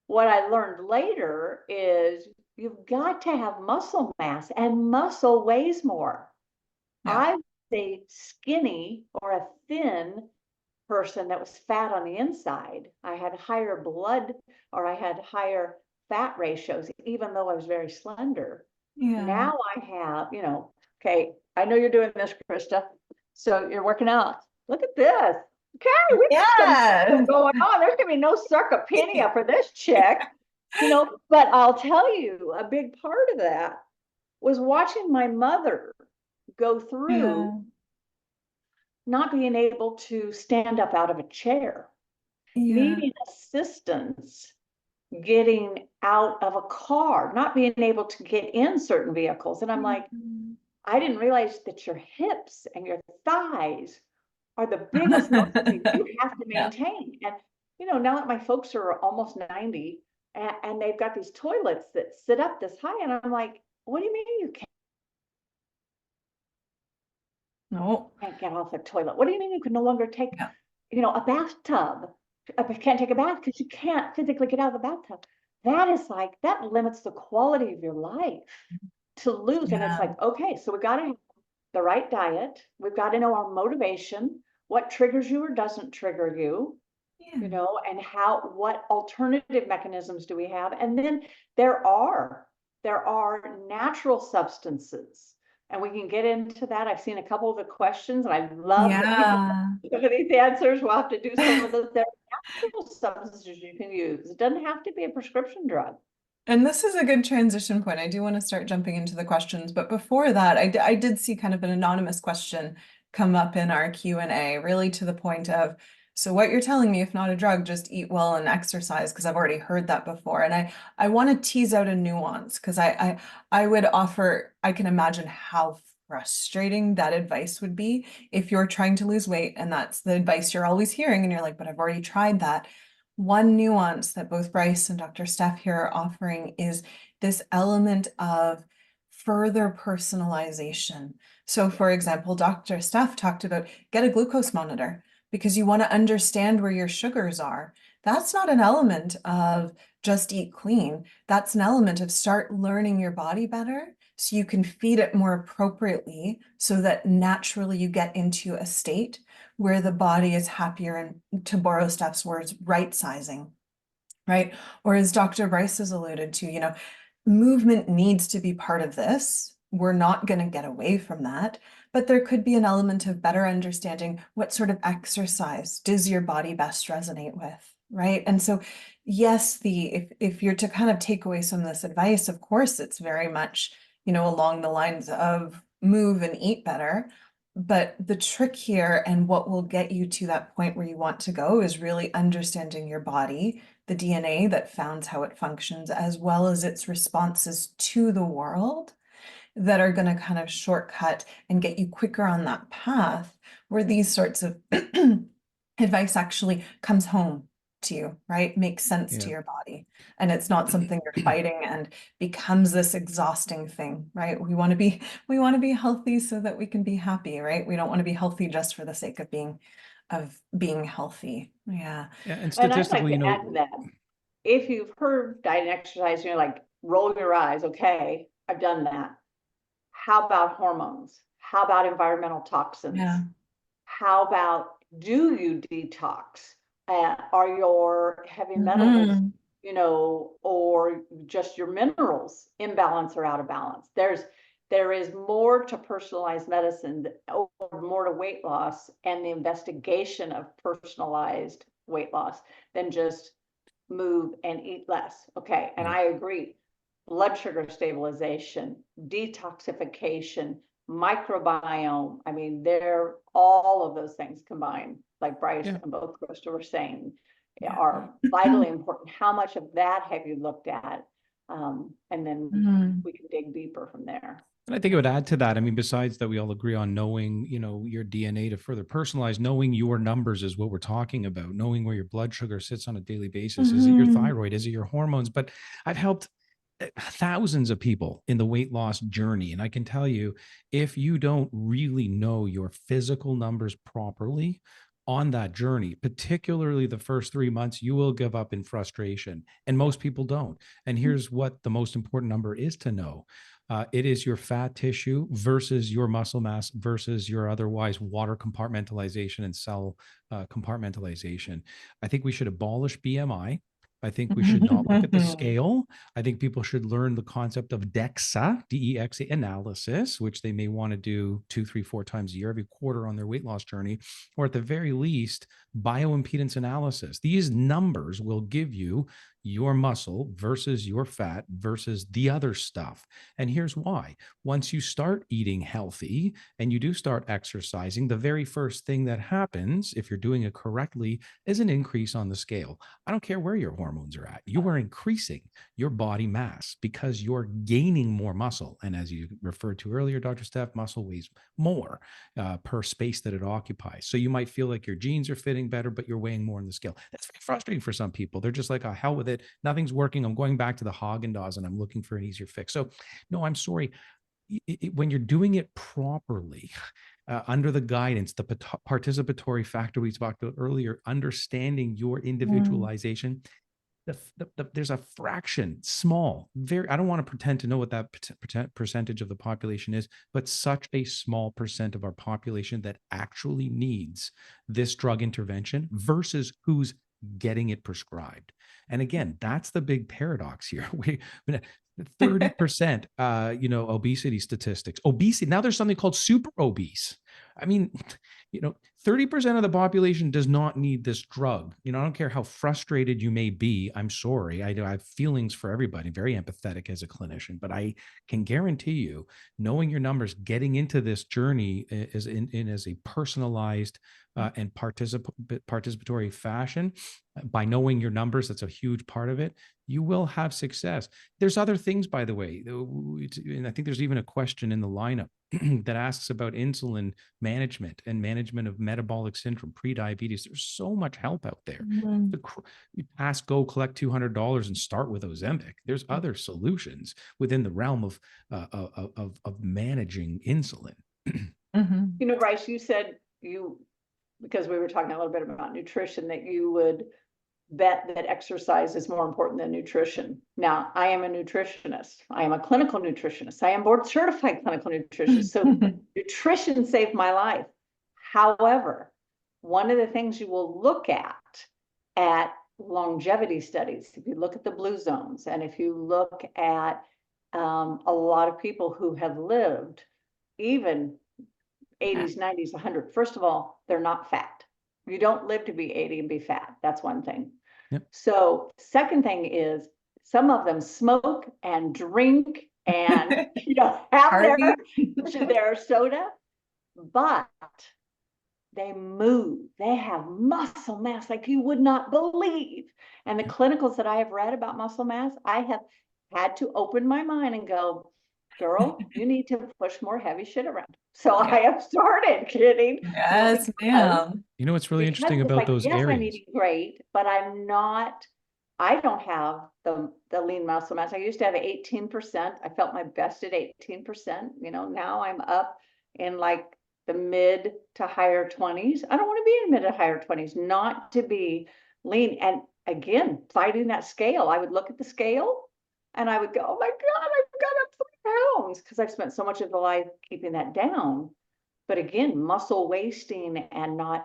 What I learned later is you've got to have muscle mass, and muscle weighs more. Yeah. I was a skinny or a thin person that was fat on the inside. I had higher blood, or I had higher fat ratios, even though I was very slender. Yeah. Now I have, okay, I know you're doing this, Krista. So you're working out. Look at this. Okay, we got some Yeah. going on. There's gonna be no sarcopenia for this chick, but I'll tell you, a big part of that was watching my mother go through Yeah. not being able to stand up out of a chair, Yeah. needing assistance getting out of a car, not being able to get in certain vehicles. And I'm like, Mhm. I didn't realize that your hips and your thighs are the biggest muscles that you have to Yeah. maintain. And, now that my folks are almost 90 and they've got these toilets that sit up this high, and I'm like, what do you mean you No. can't get off the toilet? What do you mean you can no longer take, Yeah. a bathtub? Can't take a bath because you can't physically get out of the bathtub. That limits the quality of your life to lose. And it's Yeah. like, okay, so we got to have the right diet. We've got to know our motivation, what triggers you or doesn't trigger you, Yeah. and what alternative mechanisms do we have? And then there are natural substances, and we can get into that. I've seen a couple of the questions, and I love that people Yeah. look at these answers. We'll have to do some of those. There are natural substances you can use. It doesn't have to be a prescription drug. And this is a good transition point. I do want to start jumping into the questions, but before that, I did see kind of an anonymous question come up in our Q&A, really to the point of, so what you're telling me, if not a drug, just eat well and exercise, because I've already heard that before. And I want to tease out a nuance, because I would offer, I can imagine how frustrating that advice would be if you're trying to lose weight and that's the advice you're always hearing, and you're like, but I've already tried that. One nuance that both Bryce and Dr. Steph here are offering is this element of further personalization. So for example, Dr. Steph talked about get a glucose monitor because you want to understand where your sugars are. That's not an element of just eat clean. That's an element of start learning your body better so you can feed it more appropriately so that naturally you get into a state where the body is happier, and to borrow Steph's words, right sizing, right? Or as Dr. Bryce has alluded to, movement needs to be part of this. We're not going to get away from that, but there could be an element of better understanding what sort of exercise does your body best resonate with, right? And so, yes, if you're to kind of take away some of this advice, of course, it's very much, along the lines of move and eat better. But the trick here and what will get you to that point where you want to go is really understanding your body, the DNA that founds how it functions, as well as its responses to the world that are going to kind of shortcut and get you quicker on that path where these sorts of advice actually comes home to you, right? Makes sense to Yeah. your body. And it's not something you're fighting and becomes this exhausting thing, right? We want to be healthy so that we can be happy, right? We don't want to be healthy just for the sake of being healthy. Yeah. Yeah, and And I'd like statistically, to add to that. If you've heard diet and exercise, and you're like, roll your eyes. Okay, I've done that. How about hormones? How about environmental toxins? Yeah. How about, do you detox? Are your heavy metals, Mhm. or just your minerals in balance or out of balance? There is more to personalized medicine, or more to weight loss and the investigation of personalized weight loss than just move and eat less. Okay, and Yeah. I agree. Blood sugar stabilization, detoxification, microbiome. I mean, they're all of those things combined. like Bryce Yeah. and both Krista were saying, Yeah. are vitally important. How much of that have you looked at? And then Mhm. we can dig deeper from there. And I think it would add to that. I mean, besides that, we all agree on knowing, your DNA to further personalize, knowing your numbers is what we're talking about, knowing where your blood sugar sits on a daily basis. Is it your Mhm. thyroid? Is it your hormones? But I've helped thousands of people in the weight loss journey. And I can tell you, if you don't really know your physical numbers properly on that journey, particularly the first 3 months, you will give up in frustration. And most people don't. And here's what the most important number is to know. It is your fat tissue versus your muscle mass versus your otherwise water compartmentalization and cell compartmentalization. I think we should abolish BMI. I think we should not look at the scale. I think people should learn the concept of DEXA, DEXA analysis, which they may want to do 2, 3, 4 times a year, every quarter on their weight loss journey, or at the very least, bioimpedance analysis. These numbers will give you your muscle versus your fat versus the other stuff. And here's why. Once you start eating healthy and you do start exercising, the very first thing that happens, if you're doing it correctly, is an increase on the scale. I don't care where your hormones are at. You are increasing your body mass because you're gaining more muscle. And as you referred to earlier, Dr. Steph, muscle weighs more per space that it occupies. So you might feel like your jeans are fitting better, but you're weighing more on the scale. That's very frustrating for some people. They're just like, oh, hell with it. Nothing's working. I'm going back to the Haagen-Dazs and I'm looking for an easier fix. So no, I'm sorry. When you're doing it properly, under the guidance, the participatory factor we talked about earlier, understanding your individualization, there's a fraction, small, very, I don't want to pretend to know what that percentage of the population is, but such a small percent of our population that actually needs this drug intervention versus who's getting it prescribed. And again, that's the big paradox here. 30%, obesity statistics. Obesity, now there's something called super obese. I mean, 30% of the population does not need this drug. I don't care how frustrated you may be. I'm sorry. I have feelings for everybody, very empathetic as a clinician, but I can guarantee you, knowing your numbers, getting into this journey is as a personalized and participatory fashion, by knowing your numbers, that's a huge part of it, you will have success. There's other things, by the way, and I think there's even a question in the lineup that asks about insulin management and management of metabolic syndrome, pre-diabetes. There's so much help out there. Mhm. You go collect $200 and start with Ozempic. There's other solutions within the realm of managing insulin. Mhm. Bryce, you said because we were talking a little bit about nutrition, that you would bet that exercise is more important than nutrition. Now, I am a nutritionist. I am a clinical nutritionist. I am board certified clinical nutritionist. So nutrition saved my life. However, one of the things you will look at longevity studies, if you look at the blue zones, and if you look at a lot of people who have lived even 80s, 90s, 100, first of all, they're not fat. You don't live to be 80 and be fat. That's one thing. Yep. So second thing is, some of them smoke and drink and have their soda, but they move. They have muscle mass like you would not believe. And the clinicals that I have read about muscle mass, I have had to open my mind and go, girl, you need to push more heavy shit around. So I have started kidding. Yes, ma'am. What's really interesting about those yes, areas? I'm eating great, but I don't have the lean muscle mass. I used to have 18%. I felt my best at 18%. Now I'm up in like the mid to higher 20s. I don't want to be in mid to higher 20s, not to be lean. And again, fighting that scale, I would look at the scale and I would go, oh my God, I've got up 3 pounds, because I've spent so much of the life keeping that down. But again, muscle wasting and now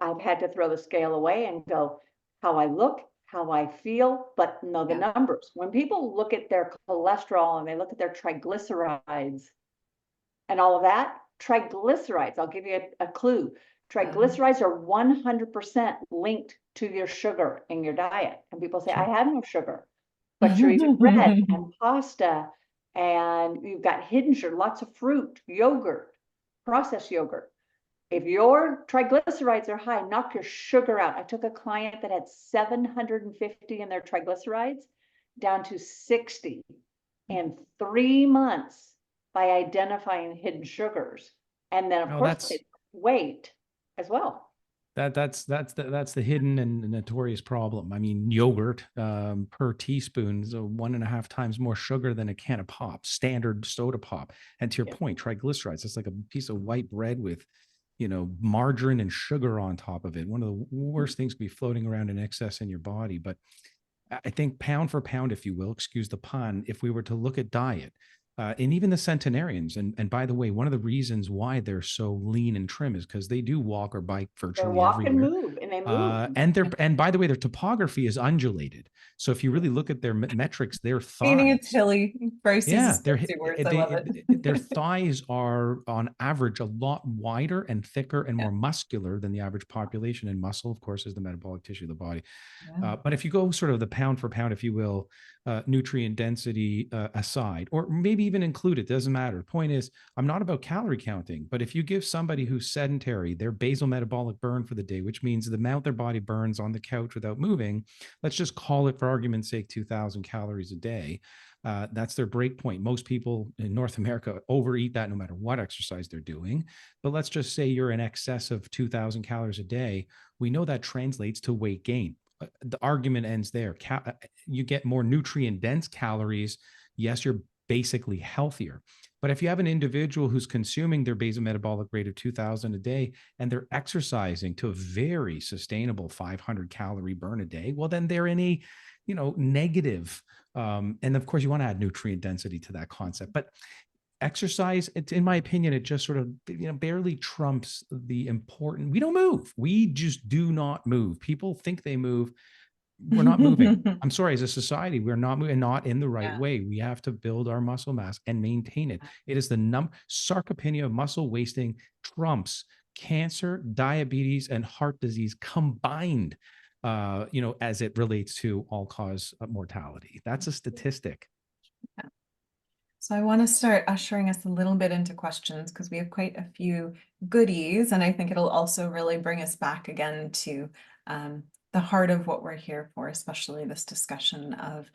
I've had to throw the scale away and go, how I look, how I feel, but no, the numbers. When people look at their cholesterol and they look at their triglycerides and all of that, triglycerides, I'll give you a clue. Triglycerides are 100% linked to your sugar in your diet. And people say, I have no sugar, but you're eating bread and pasta, and you've got hidden sugar, lots of fruit, yogurt, processed yogurt. If your triglycerides are high, knock your sugar out. I took a client that had 750 in their triglycerides down to 60 in 3 months by identifying hidden sugars. And then, of No, course, that's weight as well. that's the hidden and notorious problem. I mean, yogurt per teaspoon is 1.5 times more sugar than a can of pop, standard soda pop. And to your Yeah. point, triglycerides, it's like a piece of white bread with, margarine and sugar on top of it. One of the worst things to be floating around in excess in your body. But I think pound for pound, if you will, excuse the pun, if we were to look at diet, and even the centenarians, and by the way, one of the reasons why they're so lean and trim is because they do walk or bike They virtually walk and everywhere. move, and they move. And by the way, their topography is undulated. So if you really look at their metrics, their Meaning it's thighs, hilly. Bryce yeah, uses fancy words. I love it. their thighs are on average a lot wider and thicker and more muscular than the average population. And muscle, of course, is the metabolic tissue of the body. Yeah. But if you go sort of the pound for pound, if you will, nutrient density aside, or maybe even include it, doesn't matter. The point is, I'm not about calorie counting, but if you give somebody who's sedentary their basal metabolic burn for the day, which means the amount their body burns on the couch without moving, let's just call it, for argument's sake, 2,000 calories a day. That's their break point. Most people in North America overeat that no matter what exercise they're doing. But let's just say you're in excess of 2,000 calories a day. We know that translates to weight gain. The argument ends there. You get more nutrient dense calories. Yes, you're basically healthier. But if you have an individual who's consuming their basal metabolic rate of 2,000 a day and they're exercising to a very sustainable 500 calorie burn a day, well, then they're in a, negative. And of course, you want to add nutrient density to that concept. But exercise, in my opinion, it just sort of barely trumps the important. We don't move. We just do not move. People think they move. We're not moving. I'm sorry, as a society, we're not moving, not in the right way. We have to build our muscle mass and maintain it. It is the sarcopenia of muscle wasting trumps cancer, diabetes, and heart disease combined, as it relates to all-cause mortality. That's a statistic. So I want to start ushering us a little bit into questions because we have quite a few goodies, and I think it'll also really bring us back again to the heart of what we're here for, especially this discussion of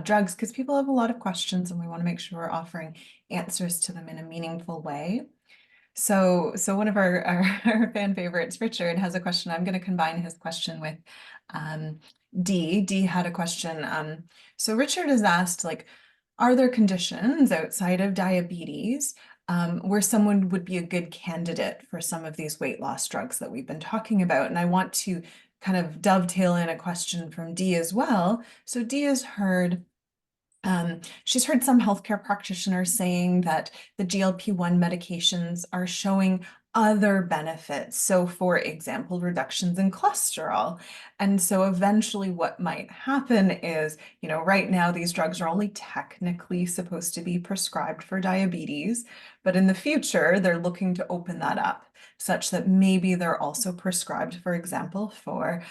drugs, because people have a lot of questions and we want to make sure we're offering answers to them in a meaningful way. So one of our fan favorites, Richard, has a question. I'm going to combine his question with Dee. Dee had a question. So Richard has asked, are there conditions outside of diabetes where someone would be a good candidate for some of these weight loss drugs that we've been talking about? And I want to kind of dovetail in a question from Dee as well. So Dee has heard she's heard some healthcare practitioners saying that the GLP-1 medications are showing other benefits. So for example, reductions in cholesterol. And so eventually what might happen is, right now these drugs are only technically supposed to be prescribed for diabetes, but in the future, they're looking to open that up such that maybe they're also prescribed, for example, for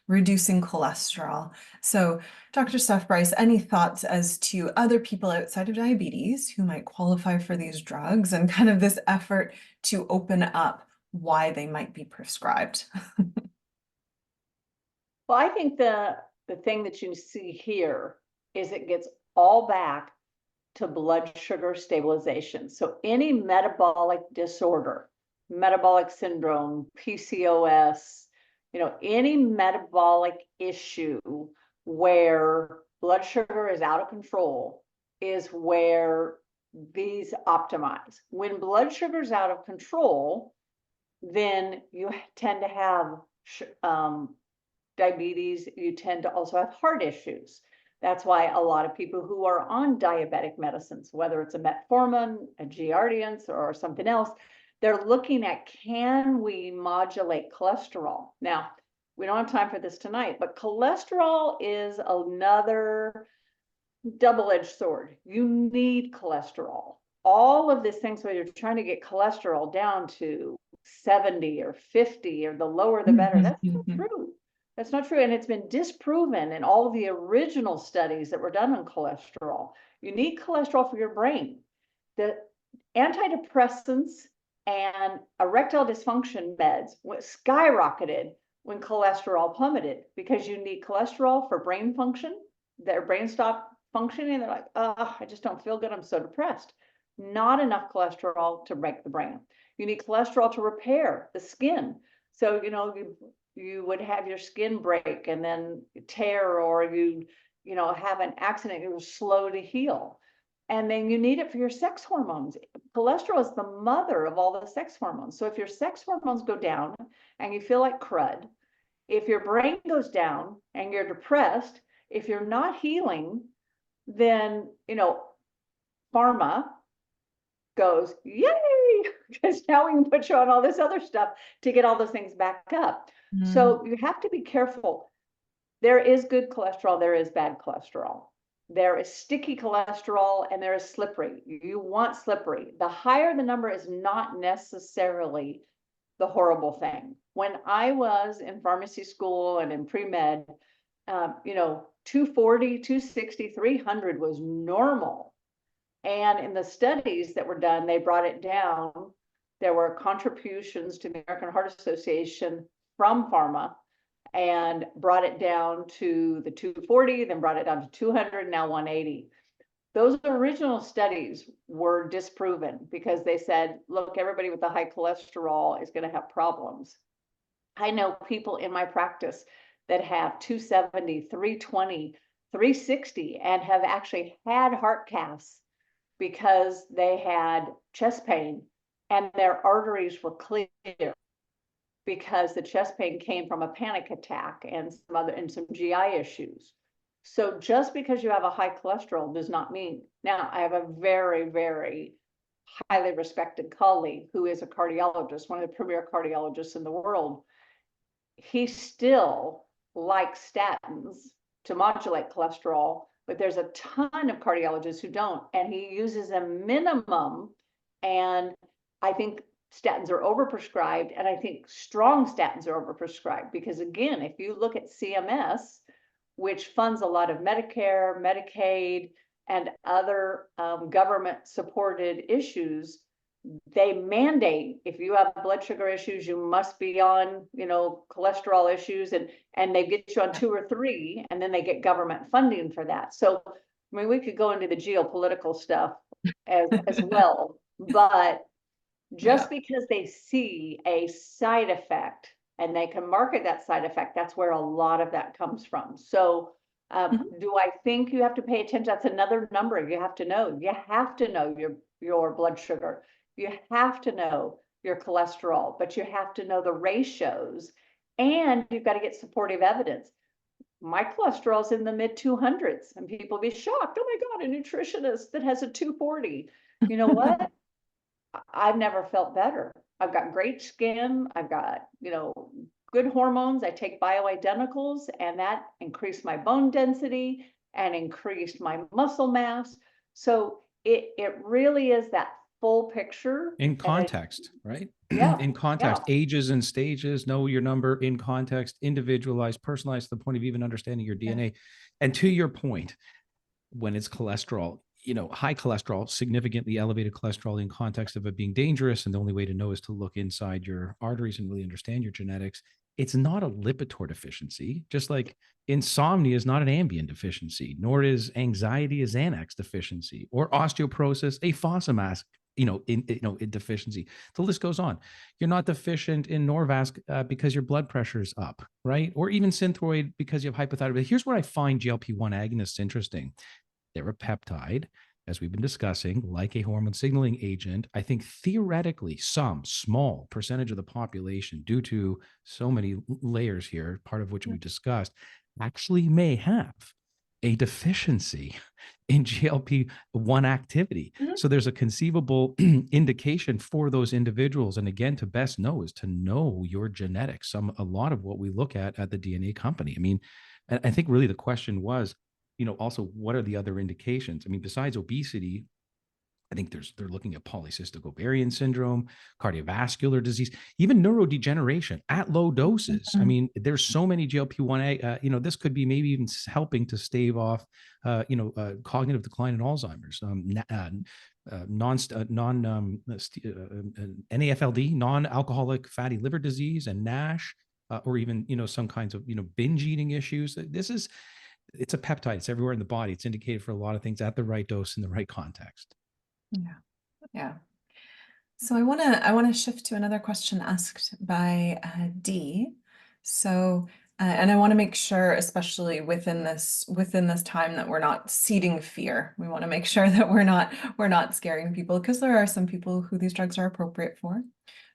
reducing cholesterol. So Dr. Steph Bryce, any thoughts as to other people outside of diabetes who might qualify for these drugs and kind of this effort to open up why they might be prescribed? Well, I think the thing that you see here is it gets all back to blood sugar stabilization. So any metabolic disorder, metabolic syndrome, PCOS, any metabolic issue where blood sugar is out of control is where these optimize. When blood sugar is out of control, then you tend to have diabetes. You tend to also have heart issues. That's why a lot of people who are on diabetic medicines, whether it's a metformin, a Jardiance, or something else, they're looking at, can we modulate cholesterol? Now, we don't have time for this tonight, but cholesterol is another double-edged sword. You need cholesterol. All of these things where you're trying to get cholesterol down to 70 or 50, or the lower the better. That's not true. That's not true. And it's been disproven in all of the original studies that were done on cholesterol. You need cholesterol for your brain. The antidepressants And erectile dysfunction meds skyrocketed when cholesterol plummeted, because you need cholesterol for brain function. Their brain stopped functioning. They're like, oh, I just don't feel good. I'm so depressed. Not enough cholesterol to make the brain. You need cholesterol to repair the skin. So, you would have your skin break and then tear, or have an accident, it was slow to heal. And then you need it for your sex hormones. Cholesterol is the mother of all the sex hormones. So if your sex hormones go down and you feel like crud, if your brain goes down and you're depressed, if you're not healing, then, pharma goes, yay, because now we can put you on all this other stuff to get all those things back up. So you have to be careful. There is good cholesterol, there is bad cholesterol. There is sticky cholesterol and there is slippery. You want slippery. The higher the number is not necessarily the horrible thing. When I was in pharmacy school and in pre-med, 240, 260, 300 was normal. And in the studies that were done, they brought it down. There were contributions to the American Heart Association from pharma, and brought it down to the 240, then brought it down to 200, now 180. Those original studies were disproven because they said, look, everybody with the high cholesterol is going to have problems. I know people in my practice that have 270, 320, 360, and have actually had heart caths because they had chest pain and their arteries were clear, because the chest pain came from a panic attack and some GI issues. So just because you have a high cholesterol does not mean. Now, I have a very, very highly respected colleague who is a cardiologist, one of the premier cardiologists in the world. He still likes statins to modulate cholesterol, but there's a ton of cardiologists who don't, and he uses a minimum. And I think statins are overprescribed, and I think strong statins are overprescribed, because again, if you look at CMS, which funds a lot of Medicare, Medicaid, and other government supported issues, they mandate if you have blood sugar issues, you must be on, cholesterol issues, and they get you on 2 or 3, and then they get government funding for that. So, I mean, we could go into the geopolitical stuff as well, but just because they see a side effect and they can market that side effect, that's where a lot of that comes from. So do I think you have to pay attention? That's another number you have to know. You have to know your blood sugar. You have to know your cholesterol, but you have to know the ratios, and you've got to get supportive evidence. My cholesterol's in the mid 200s, and people be shocked. Oh my God, a nutritionist that has a 240. You know what? I've never felt better. I've got great skin. I've got, good hormones. I take bioidenticals, and that increased my bone density and increased my muscle mass. So it really is that full picture. In context, right? Yeah. In context, Yeah. ages and stages, know your number in context, individualized, personalized to the point of even understanding your DNA. And to your point, when it's cholesterol, high cholesterol, significantly elevated cholesterol in context of it being dangerous. And the only way to know is to look inside your arteries and really understand your genetics. It's not a Lipitor deficiency, just like insomnia is not an Ambien deficiency, nor is anxiety a Xanax deficiency, or osteoporosis a Fosamax, in deficiency. The list goes on. You're not deficient in Norvasc because your blood pressure is up, right? Or even Synthroid because you have hypothyroid. But here's where I find GLP-1 agonists interesting. They're a peptide, as we've been discussing, like a hormone signaling agent. I think theoretically, some small percentage of the population, due to so many layers here, part of which we discussed, actually may have a deficiency in GLP-1 activity. So there's a conceivable indication for those individuals. And again, to best know is to know your genetics. A lot of what we look at the DNA company. I mean, I think really the question was, also, what are the other indications? I mean, besides obesity, I think they're looking at polycystic ovarian syndrome, cardiovascular disease, even neurodegeneration at low doses. I mean, there's so many GLP-1, this could be maybe even helping to stave off, cognitive decline in Alzheimer's, NAFLD, non-alcoholic fatty liver disease, and NASH, or even, some kinds of, binge eating issues. It's a peptide. It's everywhere in the body. It's indicated for a lot of things at the right dose in the right context. Yeah. Yeah. So I want to shift to another question asked by D. So and I want to make sure, especially within this time, that we're not seeding fear. We want to make sure that we're not scaring people, because there are some people who these drugs are appropriate for.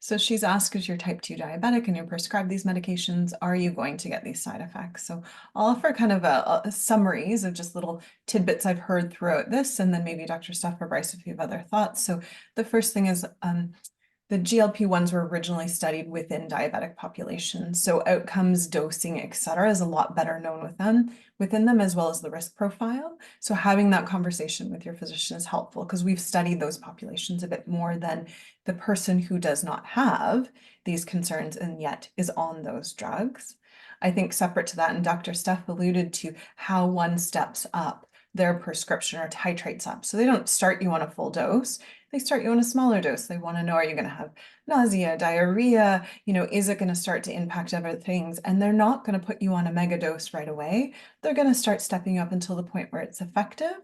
So she's asked, if you're type 2 diabetic and you're prescribed these medications, are you going to get these side effects? So I'll offer kind of a summaries of just little tidbits I've heard throughout this, and then maybe Dr. Steph or Bryce, if you have other thoughts. So the first thing is the GLP-1s were originally studied within diabetic populations. So outcomes, dosing, et cetera, is a lot better known within them, as well as the risk profile. So having that conversation with your physician is helpful, because we've studied those populations a bit more than the person who does not have these concerns and yet is on those drugs. I think separate to that, and Dr. Steph alluded to how one steps up their prescription or titrates up. So they don't start you on a full dose. They start you on a smaller dose. They want to know, are you going to have nausea, diarrhea? Is it going to start to impact other things? And they're not going to put you on a mega dose right away. They're going to start stepping you up until the point where it's effective.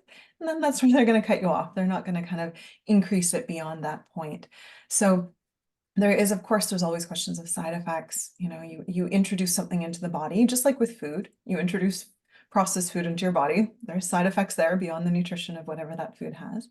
And then that's when they're going to cut you off. They're not going to kind of increase it beyond that point. So there is, of course, there's always questions of side effects. You introduce something into the body, just like with food. You introduce processed food into your body. There's side effects there beyond the nutrition of whatever that food has.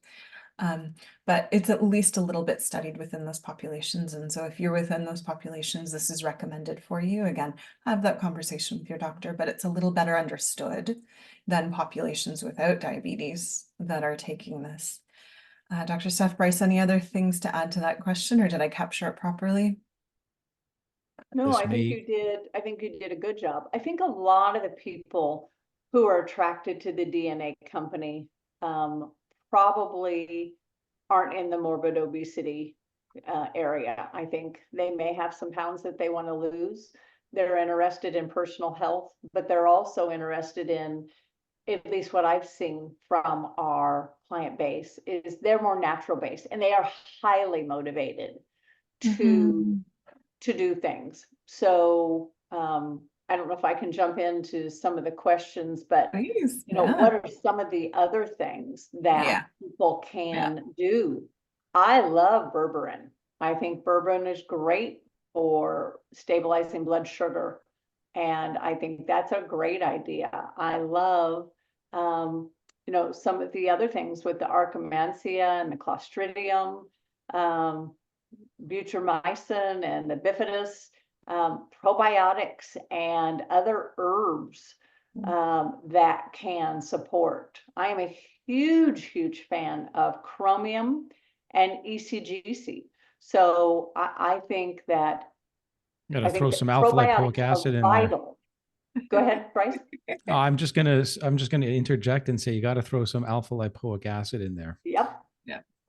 But it's at least a little bit studied within those populations. And so if you're within those populations, this is recommended for you. Again, have that conversation with your doctor, but it's a little better understood than populations without diabetes that are taking this. Dr. Steph, Bryce, any other things to add to that question, or did I capture it properly? No, I think you did a good job. I think a lot of the people who are attracted to the DNA company probably aren't in the morbid obesity area. I think they may have some pounds that they want to lose. They're interested in personal health, but they're also interested in, at least what I've seen from our client base, is they're more natural based, and they are highly motivated to do things. So I don't know if I can jump into some of the questions, but Please, what are some of the other things that people can do? I love berberine. I think berberine is great for stabilizing blood sugar, and I think that's a great idea. I love some of the other things with the Archimancia and the Clostridium, Butyramycin and the bifidus, probiotics and other herbs that can support. I am a huge fan of chromium and ECGC. So I think that you got to throw some alpha lipoic acid in there. Go ahead, Bryce. I'm just gonna interject and say you got to throw some alpha lipoic acid in there. Yep.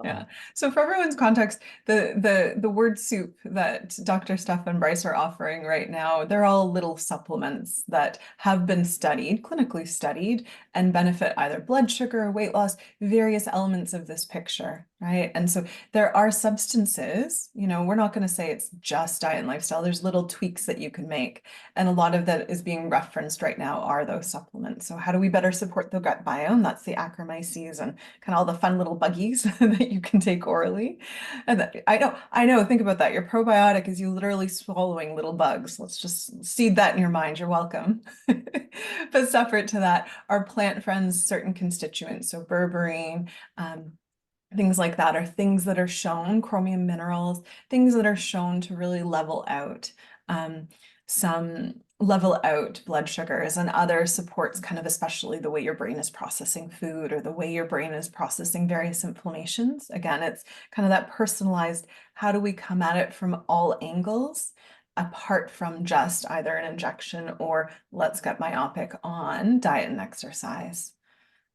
Yeah. So for everyone's context, the word soup that Dr. Steph and Bryce are offering right now, they're all little supplements that have been studied, clinically studied, and benefit either blood sugar or weight loss, various elements of this picture, right? And so there are substances, we're not going to say it's just diet and lifestyle. There's little tweaks that you can make. And a lot of that is being referenced right now are those supplements. So how do we better support the gut biome? That's the Saccharomyces and kind of all the fun little buggies that you can take orally. And I know, think about that. Your probiotic is you literally swallowing little bugs. Let's just seed that in your mind. You're welcome. But separate to that are plant friends, certain constituents. So berberine, things like that are things that are shown, chromium minerals, things that are shown to really level out blood sugars, and other supports kind of especially the way your brain is processing food or the way your brain is processing various inflammations. Again, it's kind of that personalized, how do we come at it from all angles, apart from just either an injection or let's get myopic on diet and exercise.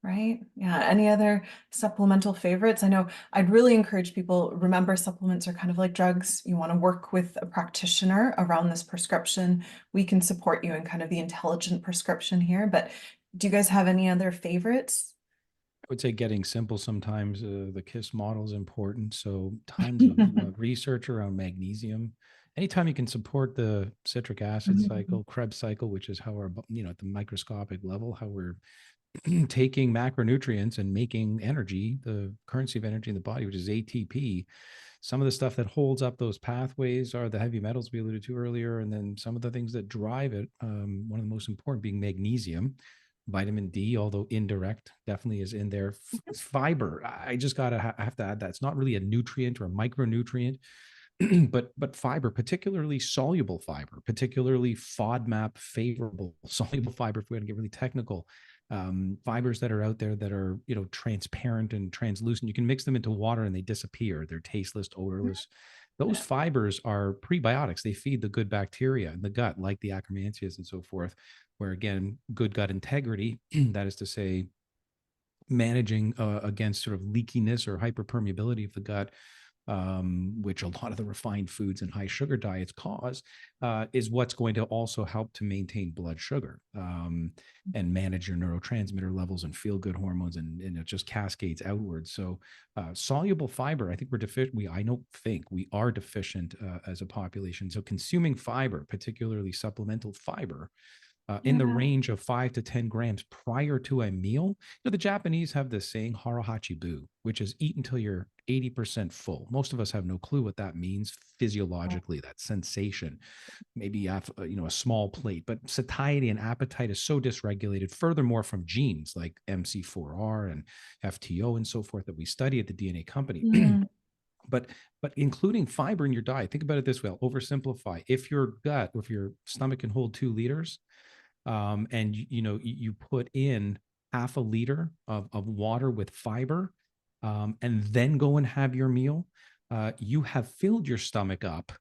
Right? Yeah. Any other supplemental favorites? I know I'd really encourage people, remember, supplements are kind of like drugs. You want to work with a practitioner around this prescription. We can support you in kind of the intelligent prescription here, but do you guys have any other favorites? would say getting simple sometimes. The KISS model is important. So tons of research around magnesium. Anytime you can support the citric acid cycle, Krebs cycle, which is how our, at the microscopic level, how we're taking macronutrients and making energy, the currency of energy in the body, which is ATP. Some of the stuff that holds up those pathways are the heavy metals we alluded to earlier. And then some of the things that drive it, one of the most important being magnesium. Vitamin D, although indirect, definitely is in there. Fiber, I just have to add that. It's not really a nutrient or a micronutrient, but fiber, particularly soluble fiber, particularly FODMAP favorable soluble fiber, if we're going to get really technical, fibers that are out there that are, transparent and translucent. You can mix them into water and they disappear. They're tasteless, odorless. Those fibers are prebiotics. They feed the good bacteria in the gut, like the Akkermansias and so forth, where again, good gut integrity, that is to say, managing against sort of leakiness or hyperpermeability of the gut, which a lot of the refined foods and high sugar diets cause, is what's going to also help to maintain blood sugar and manage your neurotransmitter levels and feel good hormones, and it just cascades outwards. So soluble fiber, I think we're deficient. We are deficient as a population. So consuming fiber, particularly supplemental fiber, in the range of 5 to 10 grams prior to a meal. The Japanese have this saying, harahachibu, which is eat until you're 80% full. Most of us have no clue what that means physiologically, that sensation. Maybe you have, a small plate, but satiety and appetite is so dysregulated, furthermore, from genes like MC4R and FTO and so forth that we study at the DNA company. But including fiber in your diet, think about it this way. I'll oversimplify. If your stomach can hold 2 liters, and you put in half a liter of water with fiber, and then go and have your meal, you have filled your stomach up,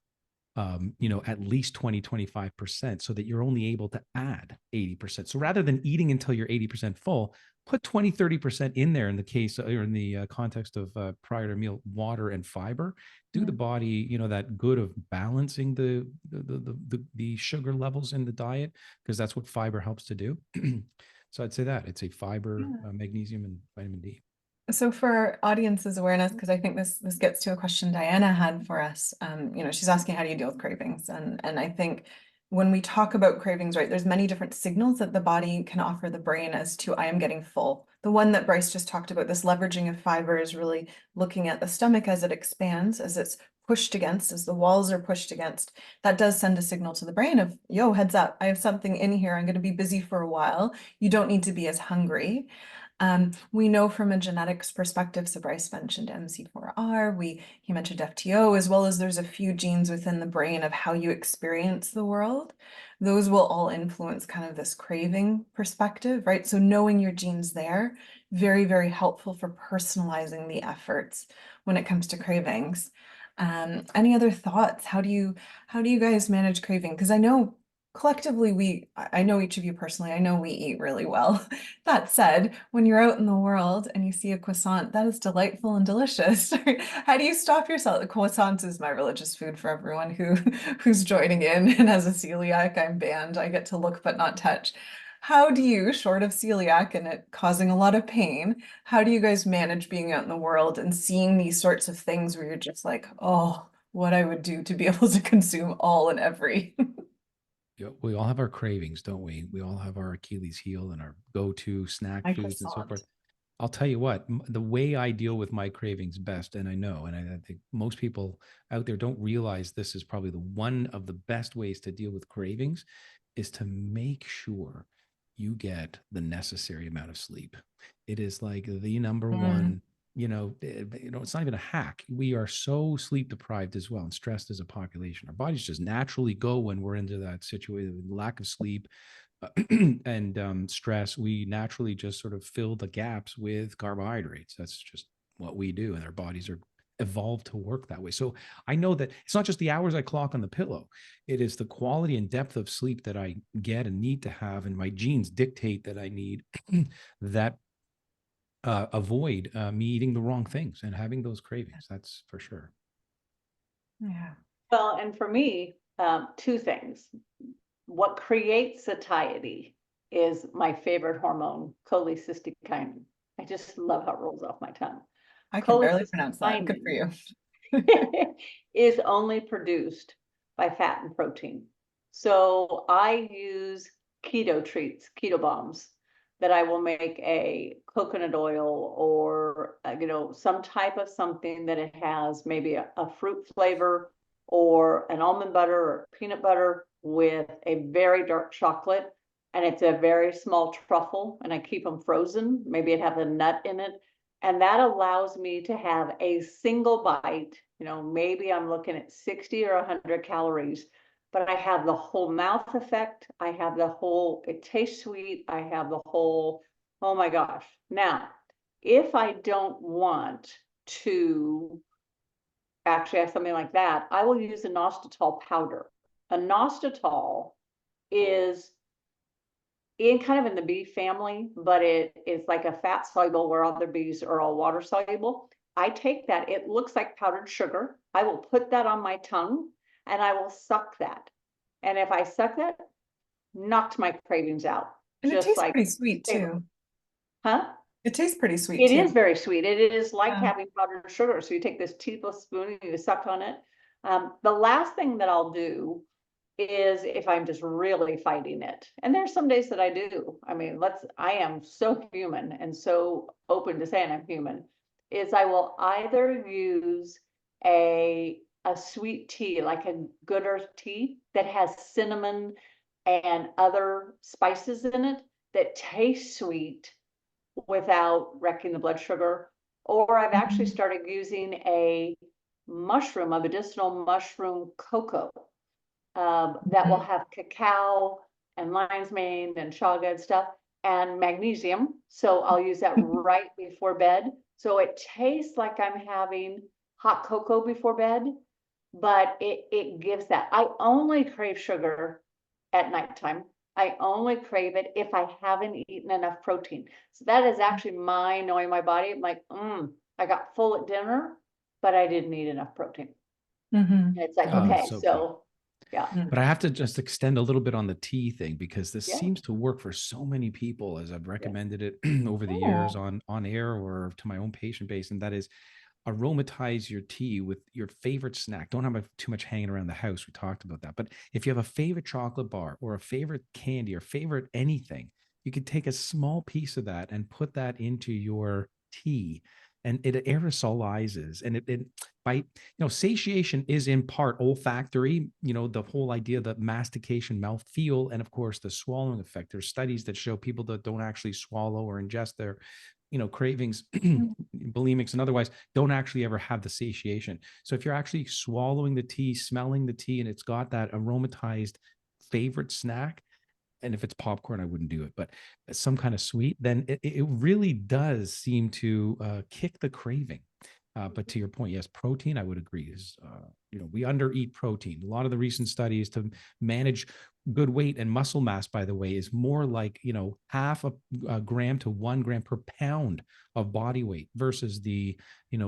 at least 20-25%, so that you're only able to add 80%. So rather than eating until you're 80% full, put 20-30% in there in the case, or in the context of prior to meal, water and fiber. Do the body, that good of balancing the sugar levels in the diet, because that's what fiber helps to do. So I'd say that it's a fiber, magnesium, and vitamin D. So for audience's awareness, because I think this gets to a question Diana had for us. She's asking, how do you deal with cravings? And I think when we talk about cravings, right, there's many different signals that the body can offer the brain as to, I am getting full. The one that Bryce just talked about, this leveraging of fiber, is really looking at the stomach as it expands, as it's pushed against, as the walls are pushed against. That does send a signal to the brain of, yo, heads up, I have something in here. I'm going to be busy for a while. You don't need to be as hungry. We know from a genetics perspective, so Bryce mentioned MC4R, he mentioned FTO, as well as there's a few genes within the brain of how you experience the world. Those will all influence kind of this craving perspective, right? So knowing your genes there, very, very helpful for personalizing the efforts when it comes to cravings. Any other thoughts? How do you guys manage craving? Because I know collectively, I know each of you personally, I know we eat really well. That said, when you're out in the world and you see a croissant, that is delightful and delicious. How do you stop yourself? The croissant is my religious food for everyone who's joining in and has a celiac. I'm banned. I get to look but not touch. How do you, short of celiac and it causing a lot of pain, how do you guys manage being out in the world and seeing these sorts of things where you're just like, oh, what I would do to be able to consume all and every? Yeah, we all have our cravings, don't we? We all have our Achilles heel and our go-to snack My foods and so croissant. forth. I'll tell you what, the way I deal with my cravings best, and I think most people out there don't realize this is probably one of the best ways to deal with cravings, is to make sure you get the necessary amount of sleep. It is like the number one, it's not even a hack. We are so sleep deprived as well and stressed as a population. Our bodies just naturally go when we're into that situation, lack of sleep, and stress. We naturally just sort of fill the gaps with carbohydrates. That's just what we do, and our bodies are evolved to work that way. So I know that it's not just the hours I clock on the pillow, it is the quality and depth of sleep that I get and need to have, and my genes dictate that I need that avoid me eating the wrong things and having those cravings. That's for sure. Yeah. Well, and for me, 2 things. What creates satiety is my favorite hormone, cholecystokinin. I just love how it rolls off my tongue. I can barely pronounce that. Good for you. Is only produced by fat and protein. So I use keto treats, keto bombs, that I will make a coconut oil or, some type of something that it has maybe a fruit flavor or an almond butter or peanut butter with a very dark chocolate. And it's a very small truffle, and I keep them frozen. Maybe it has a nut in it. And that allows me to have a single bite. Maybe I'm looking at 60 or 100 calories, but I have the whole mouth effect. I have the whole, it tastes sweet. I have the whole, oh my gosh. Now, if I don't want to actually have something like that, I will use a inositol powder. A inositol is kind of in the bee family, but it is like a fat soluble where other bees are all water soluble. I take that, it looks like powdered sugar. I will put that on my tongue and I will suck that. And if I suck that, knocked my cravings out. And it Just tastes like, pretty sweet too. huh? It tastes pretty sweet It too. is very sweet. It is like Yeah. having powdered sugar. So you take this teaspoon and you suck on it. The last thing that I'll do is if I'm just really fighting it. And there's some days that I do. I mean, I am so human and so open to saying I'm human, is I will either use a sweet tea, like a good earth tea that has cinnamon and other spices in it that taste sweet without wrecking the blood sugar. Or I've actually started using a medicinal mushroom cocoa that will have cacao and lion's mane and chaga and stuff and magnesium. So I'll use that right before bed. So it tastes like I'm having hot cocoa before bed, but it gives that. I only crave sugar at nighttime. I only crave it if I haven't eaten enough protein. So that is actually my knowing my body. I'm like, I got full at dinner, but I didn't eat enough protein. And it's like, Oh, okay, so key. so yeah. But I have to just extend a little bit on the tea thing, because this Yeah. seems to work for so many people, as I've recommended it over the Oh. years on air or to my own patient base. And that is, aromatize your tea with your favorite snack. Don't have too much hanging around the house. We talked about that. But if you have a favorite chocolate bar or a favorite candy or favorite anything, you could take a small piece of that and put that into your tea, and it aerosolizes. And it by, satiation is in part olfactory, the whole idea that mastication, mouthfeel, and of course the swallowing effect. There's studies that show people that don't actually swallow or ingest their cravings, bulimics and otherwise, don't actually ever have the satiation. So if you're actually swallowing the tea, smelling the tea, and it's got that aromatized favorite snack, and if it's popcorn, I wouldn't do it, but some kind of sweet, then it really does seem to kick the craving. But to your point, yes, protein, I would agree, is, we undereat protein. A lot of the recent studies to manage good weight and muscle mass, by the way, is more like, half a gram to 1 gram per pound of body weight versus the,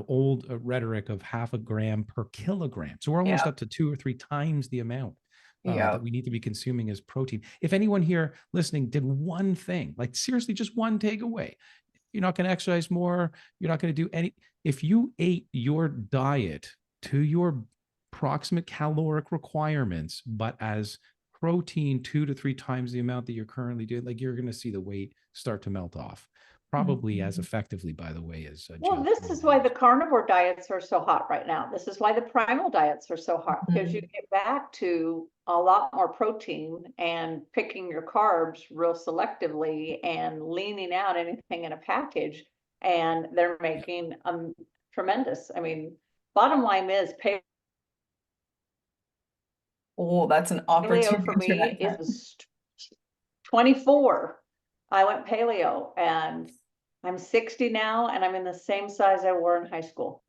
old rhetoric of half a gram per kilogram. So we're almost up to 2 or 3 times the amount that we need to be consuming as protein. If anyone here listening did one thing, like seriously, just one takeaway, you're not going to exercise more, you're not going to do any, if you ate your diet to your proximate caloric requirements, but as protein 2 to 3 times the amount that you're currently doing, like, you're going to see the weight start to melt off, probably as effectively, by the way, as well, this is why the carnivore diets are so hot right now. This is why the primal diets are so hot, because you get back to a lot more protein and picking your carbs real selectively and leaning out anything in a package, and they're making tremendous. I mean, bottom line is Oh, that's an opportunity for me is 24. I went paleo and I'm 60 now, and I'm in the same size I were in high school,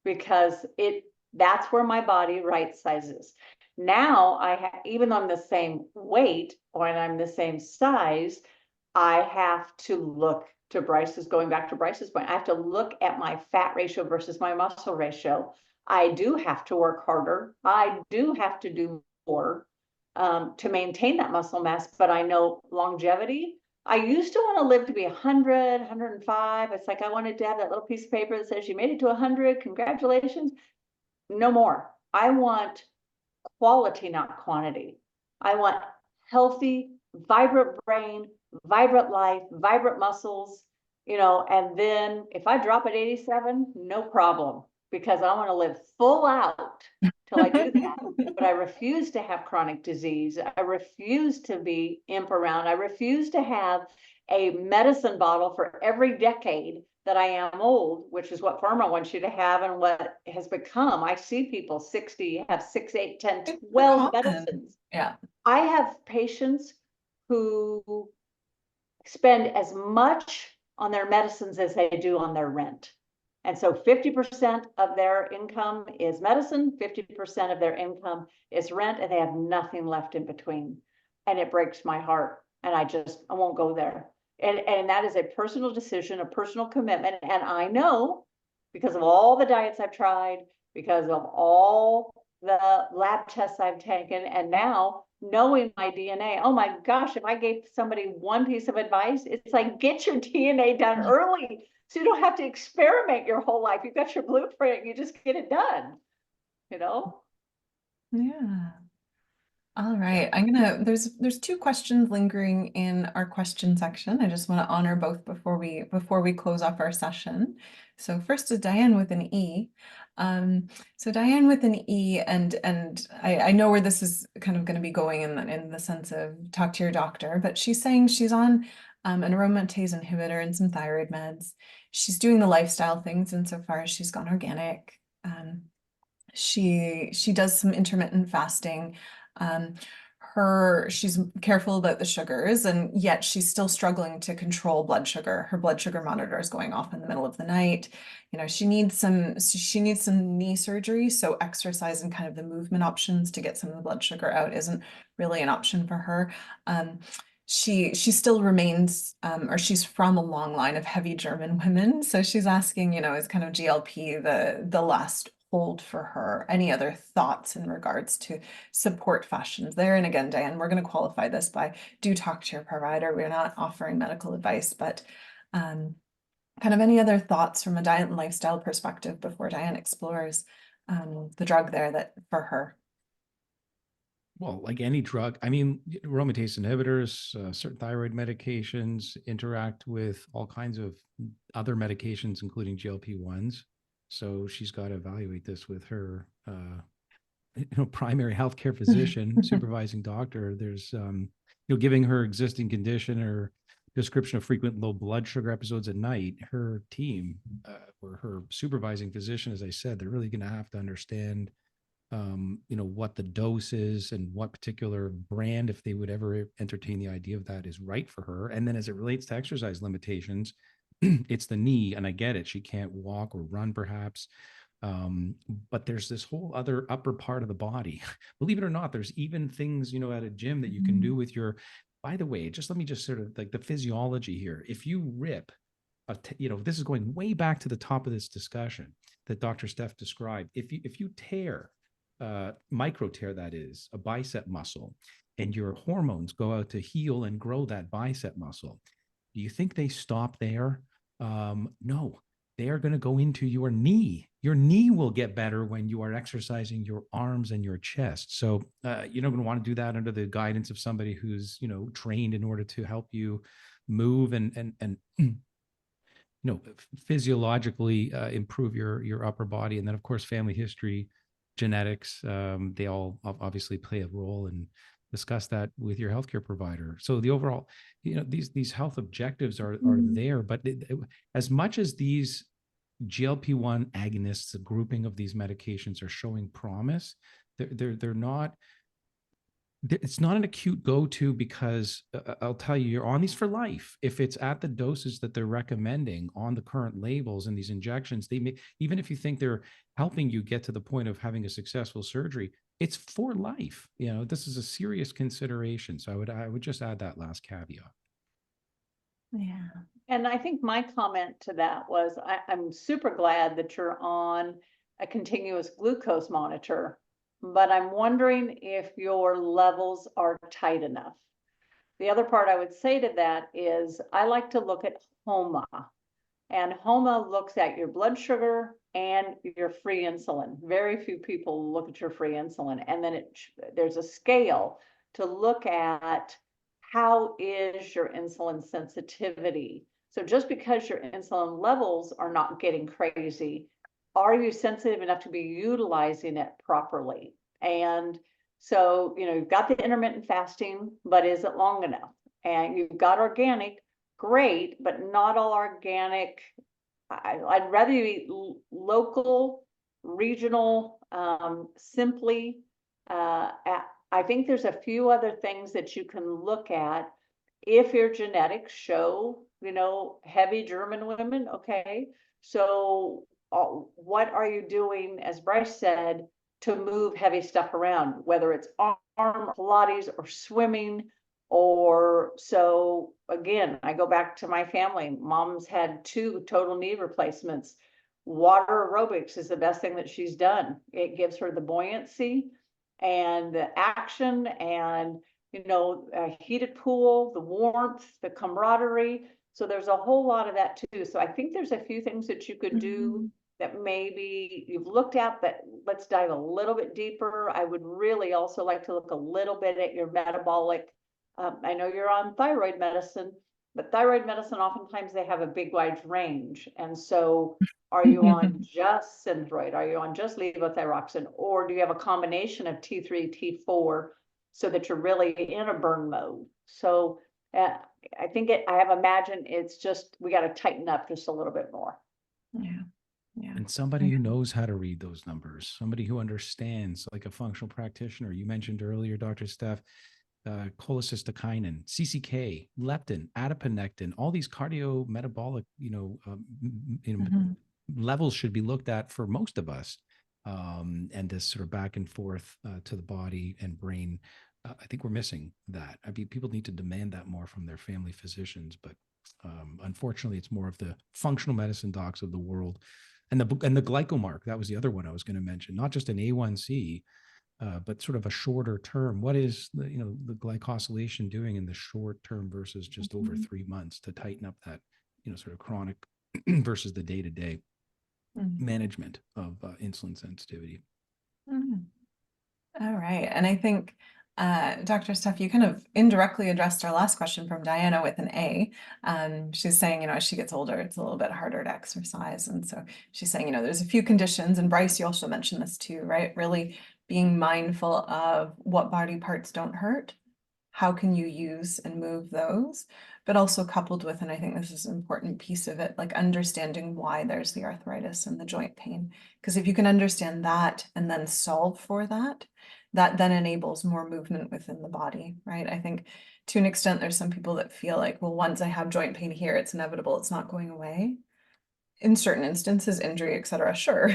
because that's where my body right sizes. Now even though I'm the same weight or I'm the same size, I have to look to going back to Bryce's point, I have to look at my fat ratio versus my muscle ratio. I do have to work harder. I do have to do more to maintain that muscle mass, but I know longevity, I used to want to live to be 100, 105. It's like I wanted to have that little piece of paper that says you made it to 100. Congratulations. No more. I want quality, not quantity. I want healthy, vibrant brain, vibrant life, vibrant muscles, and then if I drop at 87, no problem, because I want to live full out till I do that. But I refuse to have chronic disease. I refuse to be imp around. I refuse to have a medicine bottle for every decade that I am old, which is what pharma wants you to have and what has become. I see people 60 have 6, 8, 10, 12 medicines. Yeah. I have patients who spend as much on their medicines as they do on their rent. And so 50% of their income is medicine, 50% of their income is rent, and they have nothing left in between. And it breaks my heart. And I won't go there. And that is a personal decision, a personal commitment. And I know, because of all the diets I've tried, because of all the lab tests I've taken, and now knowing my DNA, oh my gosh, if I gave somebody one piece of advice, it's like, get your DNA done early so you don't have to experiment your whole life. You've got your blueprint, you just get it done, Yeah. All right, there's two questions lingering in our question section. I just want to honor both before we close off our session. So first is Diane with an E. So Diane with an E, and I know where this is kind of going to be going in the sense of talk to your doctor, but she's saying she's on an aromatase inhibitor and some thyroid meds. She's doing the lifestyle things insofar as she's gone organic. She does some intermittent fasting. She's careful about the sugars, and yet she's still struggling to control blood sugar. Her blood sugar monitor is going off in the middle of the night. She needs some knee surgery, so exercise and kind of the movement options to get some of the blood sugar out isn't really an option for her. She still remains, or she's from a long line of heavy German women. So she's asking, is kind of GLP the last hold for her? Any other thoughts in regards to support fashions there? And again, Diane, we're going to qualify this by do talk to your provider. We're not offering medical advice, but kind of any other thoughts from a diet and lifestyle perspective before Diane explores the drug there that for her. Well, like any drug, I mean, aromatase inhibitors, certain thyroid medications interact with all kinds of other medications, including GLP-1s. So she's got to evaluate this with her, primary healthcare physician, supervising doctor. There's, giving her existing condition or description of frequent low blood sugar episodes at night. Her team, or her supervising physician, as I said, they're really going to have to understand what the dose is and what particular brand, if they would ever entertain the idea of that, is right for her. And then as it relates to exercise limitations, it's the knee, and I get it. She can't walk or run perhaps. But there's this whole other upper part of the body. Believe it or not, there's even things, at a gym that you can do with your, by the way, let me just sort of like the physiology here. If you rip, this is going way back to the top of this discussion that Dr. Steph described. If you tear, micro tear, that is a bicep muscle, and your hormones go out to heal and grow that bicep muscle, do you think they stop there? No, they are going to go into your knee. Your knee will get better when you are exercising your arms and your chest. So you're not going to want to do that under the guidance of somebody who's, trained in order to help you move and physiologically improve your upper body. And then of course, family history, genetics, they all obviously play a role, and discuss that with your healthcare provider. So the overall, these health objectives are there, but as much as these GLP-1 agonists, the grouping of these medications, are showing promise, they're not. It's not an acute go-to, because I'll tell you, you're on these for life. If it's at the doses that they're recommending on the current labels and these injections, they may, even if you think they're helping you get to the point of having a successful surgery, it's for life. This is a serious consideration. So I would just add that last caveat. Yeah. And I think my comment to that was, I'm super glad that you're on a continuous glucose monitor, but I'm wondering if your levels are tight enough, the other part I would say to that is I like to look at HOMA. And HOMA looks at your blood sugar and your free insulin. Very few people look at your free insulin. And then there's a scale to look at how is your insulin sensitivity. So just because your insulin levels are not getting crazy, are you sensitive enough to be utilizing it properly? And so, you've got the intermittent fasting, but is it long enough? And you've got organic, great, but not all organic. I'd rather you eat local, regional, simply. I think there's a few other things that you can look at if your genetics show, heavy German women. Okay, so what are you doing, as Bryce said, to move heavy stuff around, whether it's arm, Pilates, or swimming? Or so again, I go back to my family. Mom's had 2 total knee replacements. Water aerobics is the best thing that she's done. It gives her the buoyancy and the action and, a heated pool, the warmth, the camaraderie. So there's a whole lot of that too. So I think there's a few things that you could do that maybe you've looked at, but let's dive a little bit deeper. I would really also like to look a little bit at your metabolic. I know you're on thyroid medicine, but thyroid medicine, oftentimes they have a big wide range. And so are you on just Synthroid? Are you on just levothyroxine? Or do you have a combination of T3, T4 so that you're really in a burn mode? So I think I have imagined it's just, we got to tighten up just a little bit more. Yeah. Yeah. And somebody who knows how to read those numbers, somebody who understands, like a functional practitioner. You mentioned earlier, Dr. Steph, cholecystokinin, CCK, leptin, adiponectin, all these cardiometabolic, levels should be looked at for most of us. And this sort of back and forth to the body and brain. I think we're missing that. I mean, people need to demand that more from their family physicians, but unfortunately, it's more of the functional medicine docs of the world. And the glycomark, that was the other one I was going to mention, not just an A1C, but sort of a shorter term. What is the glycosylation doing in the short term versus just over 3 months to tighten up that, sort of chronic versus the day-to-day management of insulin sensitivity. All right. And I think, Dr. Steph, you kind of indirectly addressed our last question from Diana with an A. She's saying, as she gets older, it's a little bit harder to exercise. And so she's saying, there's a few conditions, and Bryce, you also mentioned this too, right? Really being mindful of what body parts don't hurt. How can you use and move those? But also coupled with, and I think this is an important piece of it, like understanding why there's the arthritis and the joint pain. Because if you can understand that and then solve for that, that then enables more movement within the body, right? I think to an extent, there's some people that feel like, well, once I have joint pain here, it's inevitable, it's not going away. In certain instances, injury, et cetera, sure,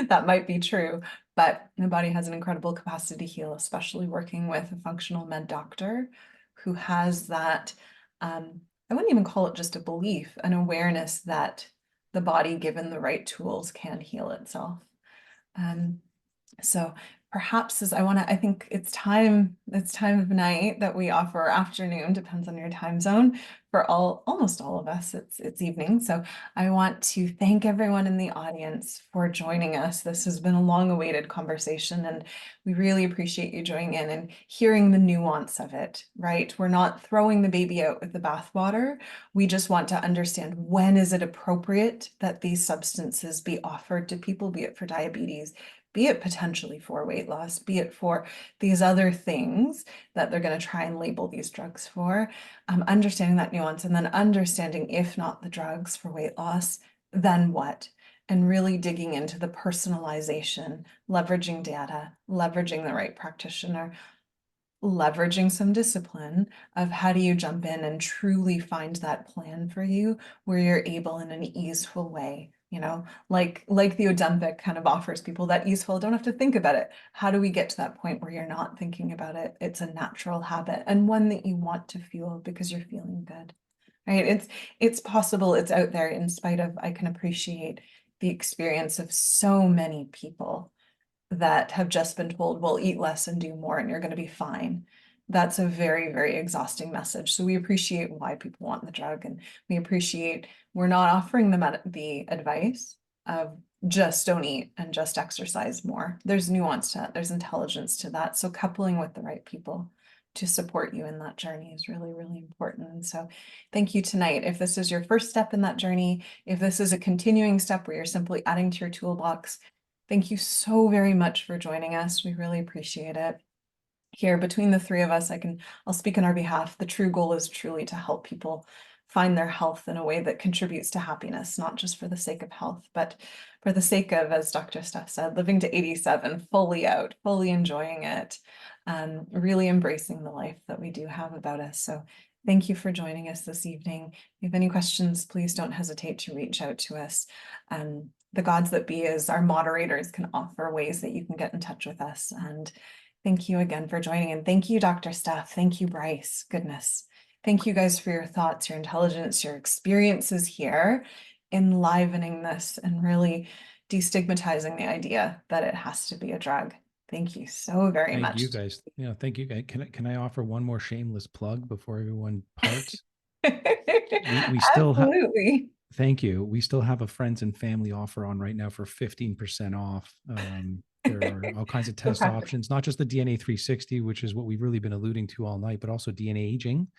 that might be true, but the body has an incredible capacity to heal, especially working with a functional med doctor who has that, I wouldn't even call it just a belief, an awareness that the body, given the right tools, can heal itself. So perhaps I think it's time of night that we offer, or afternoon, depends on your time zone. For almost all of us, it's evening. So I want to thank everyone in the audience for joining us. This has been a long-awaited conversation, and we really appreciate you joining in and hearing the nuance of it, right? We're not throwing the baby out with the bathwater. We just want to understand, when is it appropriate that these substances be offered to people, be it for diabetes, be it potentially for weight loss, be it for these other things that they're going to try and label these drugs for. Understanding that nuance, and then understanding, if not the drugs for weight loss, then what? And really digging into the personalization, leveraging data, leveraging the right practitioner, leveraging some discipline of how do you jump in and truly find that plan for you where you're able, in an easeful way, like the Ozempic kind of offers people that easeful, don't have to think about it. How do we get to that point where you're not thinking about it? It's a natural habit, and one that you want to feel because you're feeling good, right? It's possible, it's out there, in spite of, I can appreciate the experience of so many people that have just been told, well, eat less and do more and you're going to be fine. that's a very, very exhausting message. So we appreciate why people want the drug, and we appreciate we're not offering them the advice of just don't eat and just exercise more. There's nuance to that, there's intelligence to that. So coupling with the right people to support you in that journey is really, really important. And so thank you tonight. If this is your first step in that journey, if this is a continuing step where you're simply adding to your toolbox, thank you so very much for joining us. We really appreciate it. Here between the three of us, I'll speak on our behalf. The true goal is truly to help people find their health in a way that contributes to happiness, not just for the sake of health, but for the sake of, as Dr. Steph said, living to 87, fully out, fully enjoying it, really embracing the life that we do have about us. So thank you for joining us this evening. If you have any questions, please don't hesitate to reach out to us. The gods that be, as our moderators, can offer ways that you can get in touch with us. And thank you again for joining. And thank you, Dr. Steph. Thank you, Bryce. Goodness. Thank you guys for your thoughts, your intelligence, your experiences here, enlivening this and really destigmatizing the idea that it has to be a drug. Thank you so very much. Thank you guys. Yeah, thank you guys. Can I offer one more shameless plug before everyone parts? We still have. Absolutely. Thank you. We still have a friends and family offer on right now for 15% off. There are all kinds of test Okay. options, not just the DNA 360, which is what we've really been alluding to all night, but also DNA aging,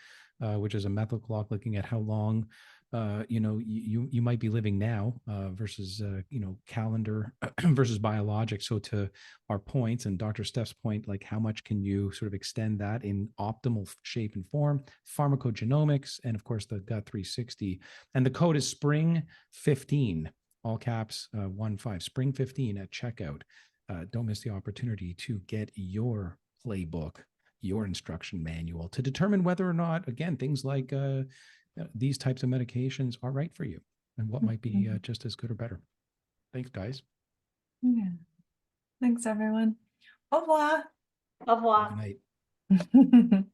which is a method clock looking at how long you might be living now versus calendar versus biologic. So to our points and Dr. Steph's point, like how much can you sort of extend that in optimal shape and form, pharmacogenomics, and of course the gut 360. And the code is spring 15, all caps 15, spring 15 at checkout. Don't miss the opportunity to get your playbook, your instruction manual to determine whether or not, again, things like these types of medications are right for you and what might be just as good or better. Thanks, guys. Yeah. Thanks, everyone. Au revoir. Au revoir. Good night.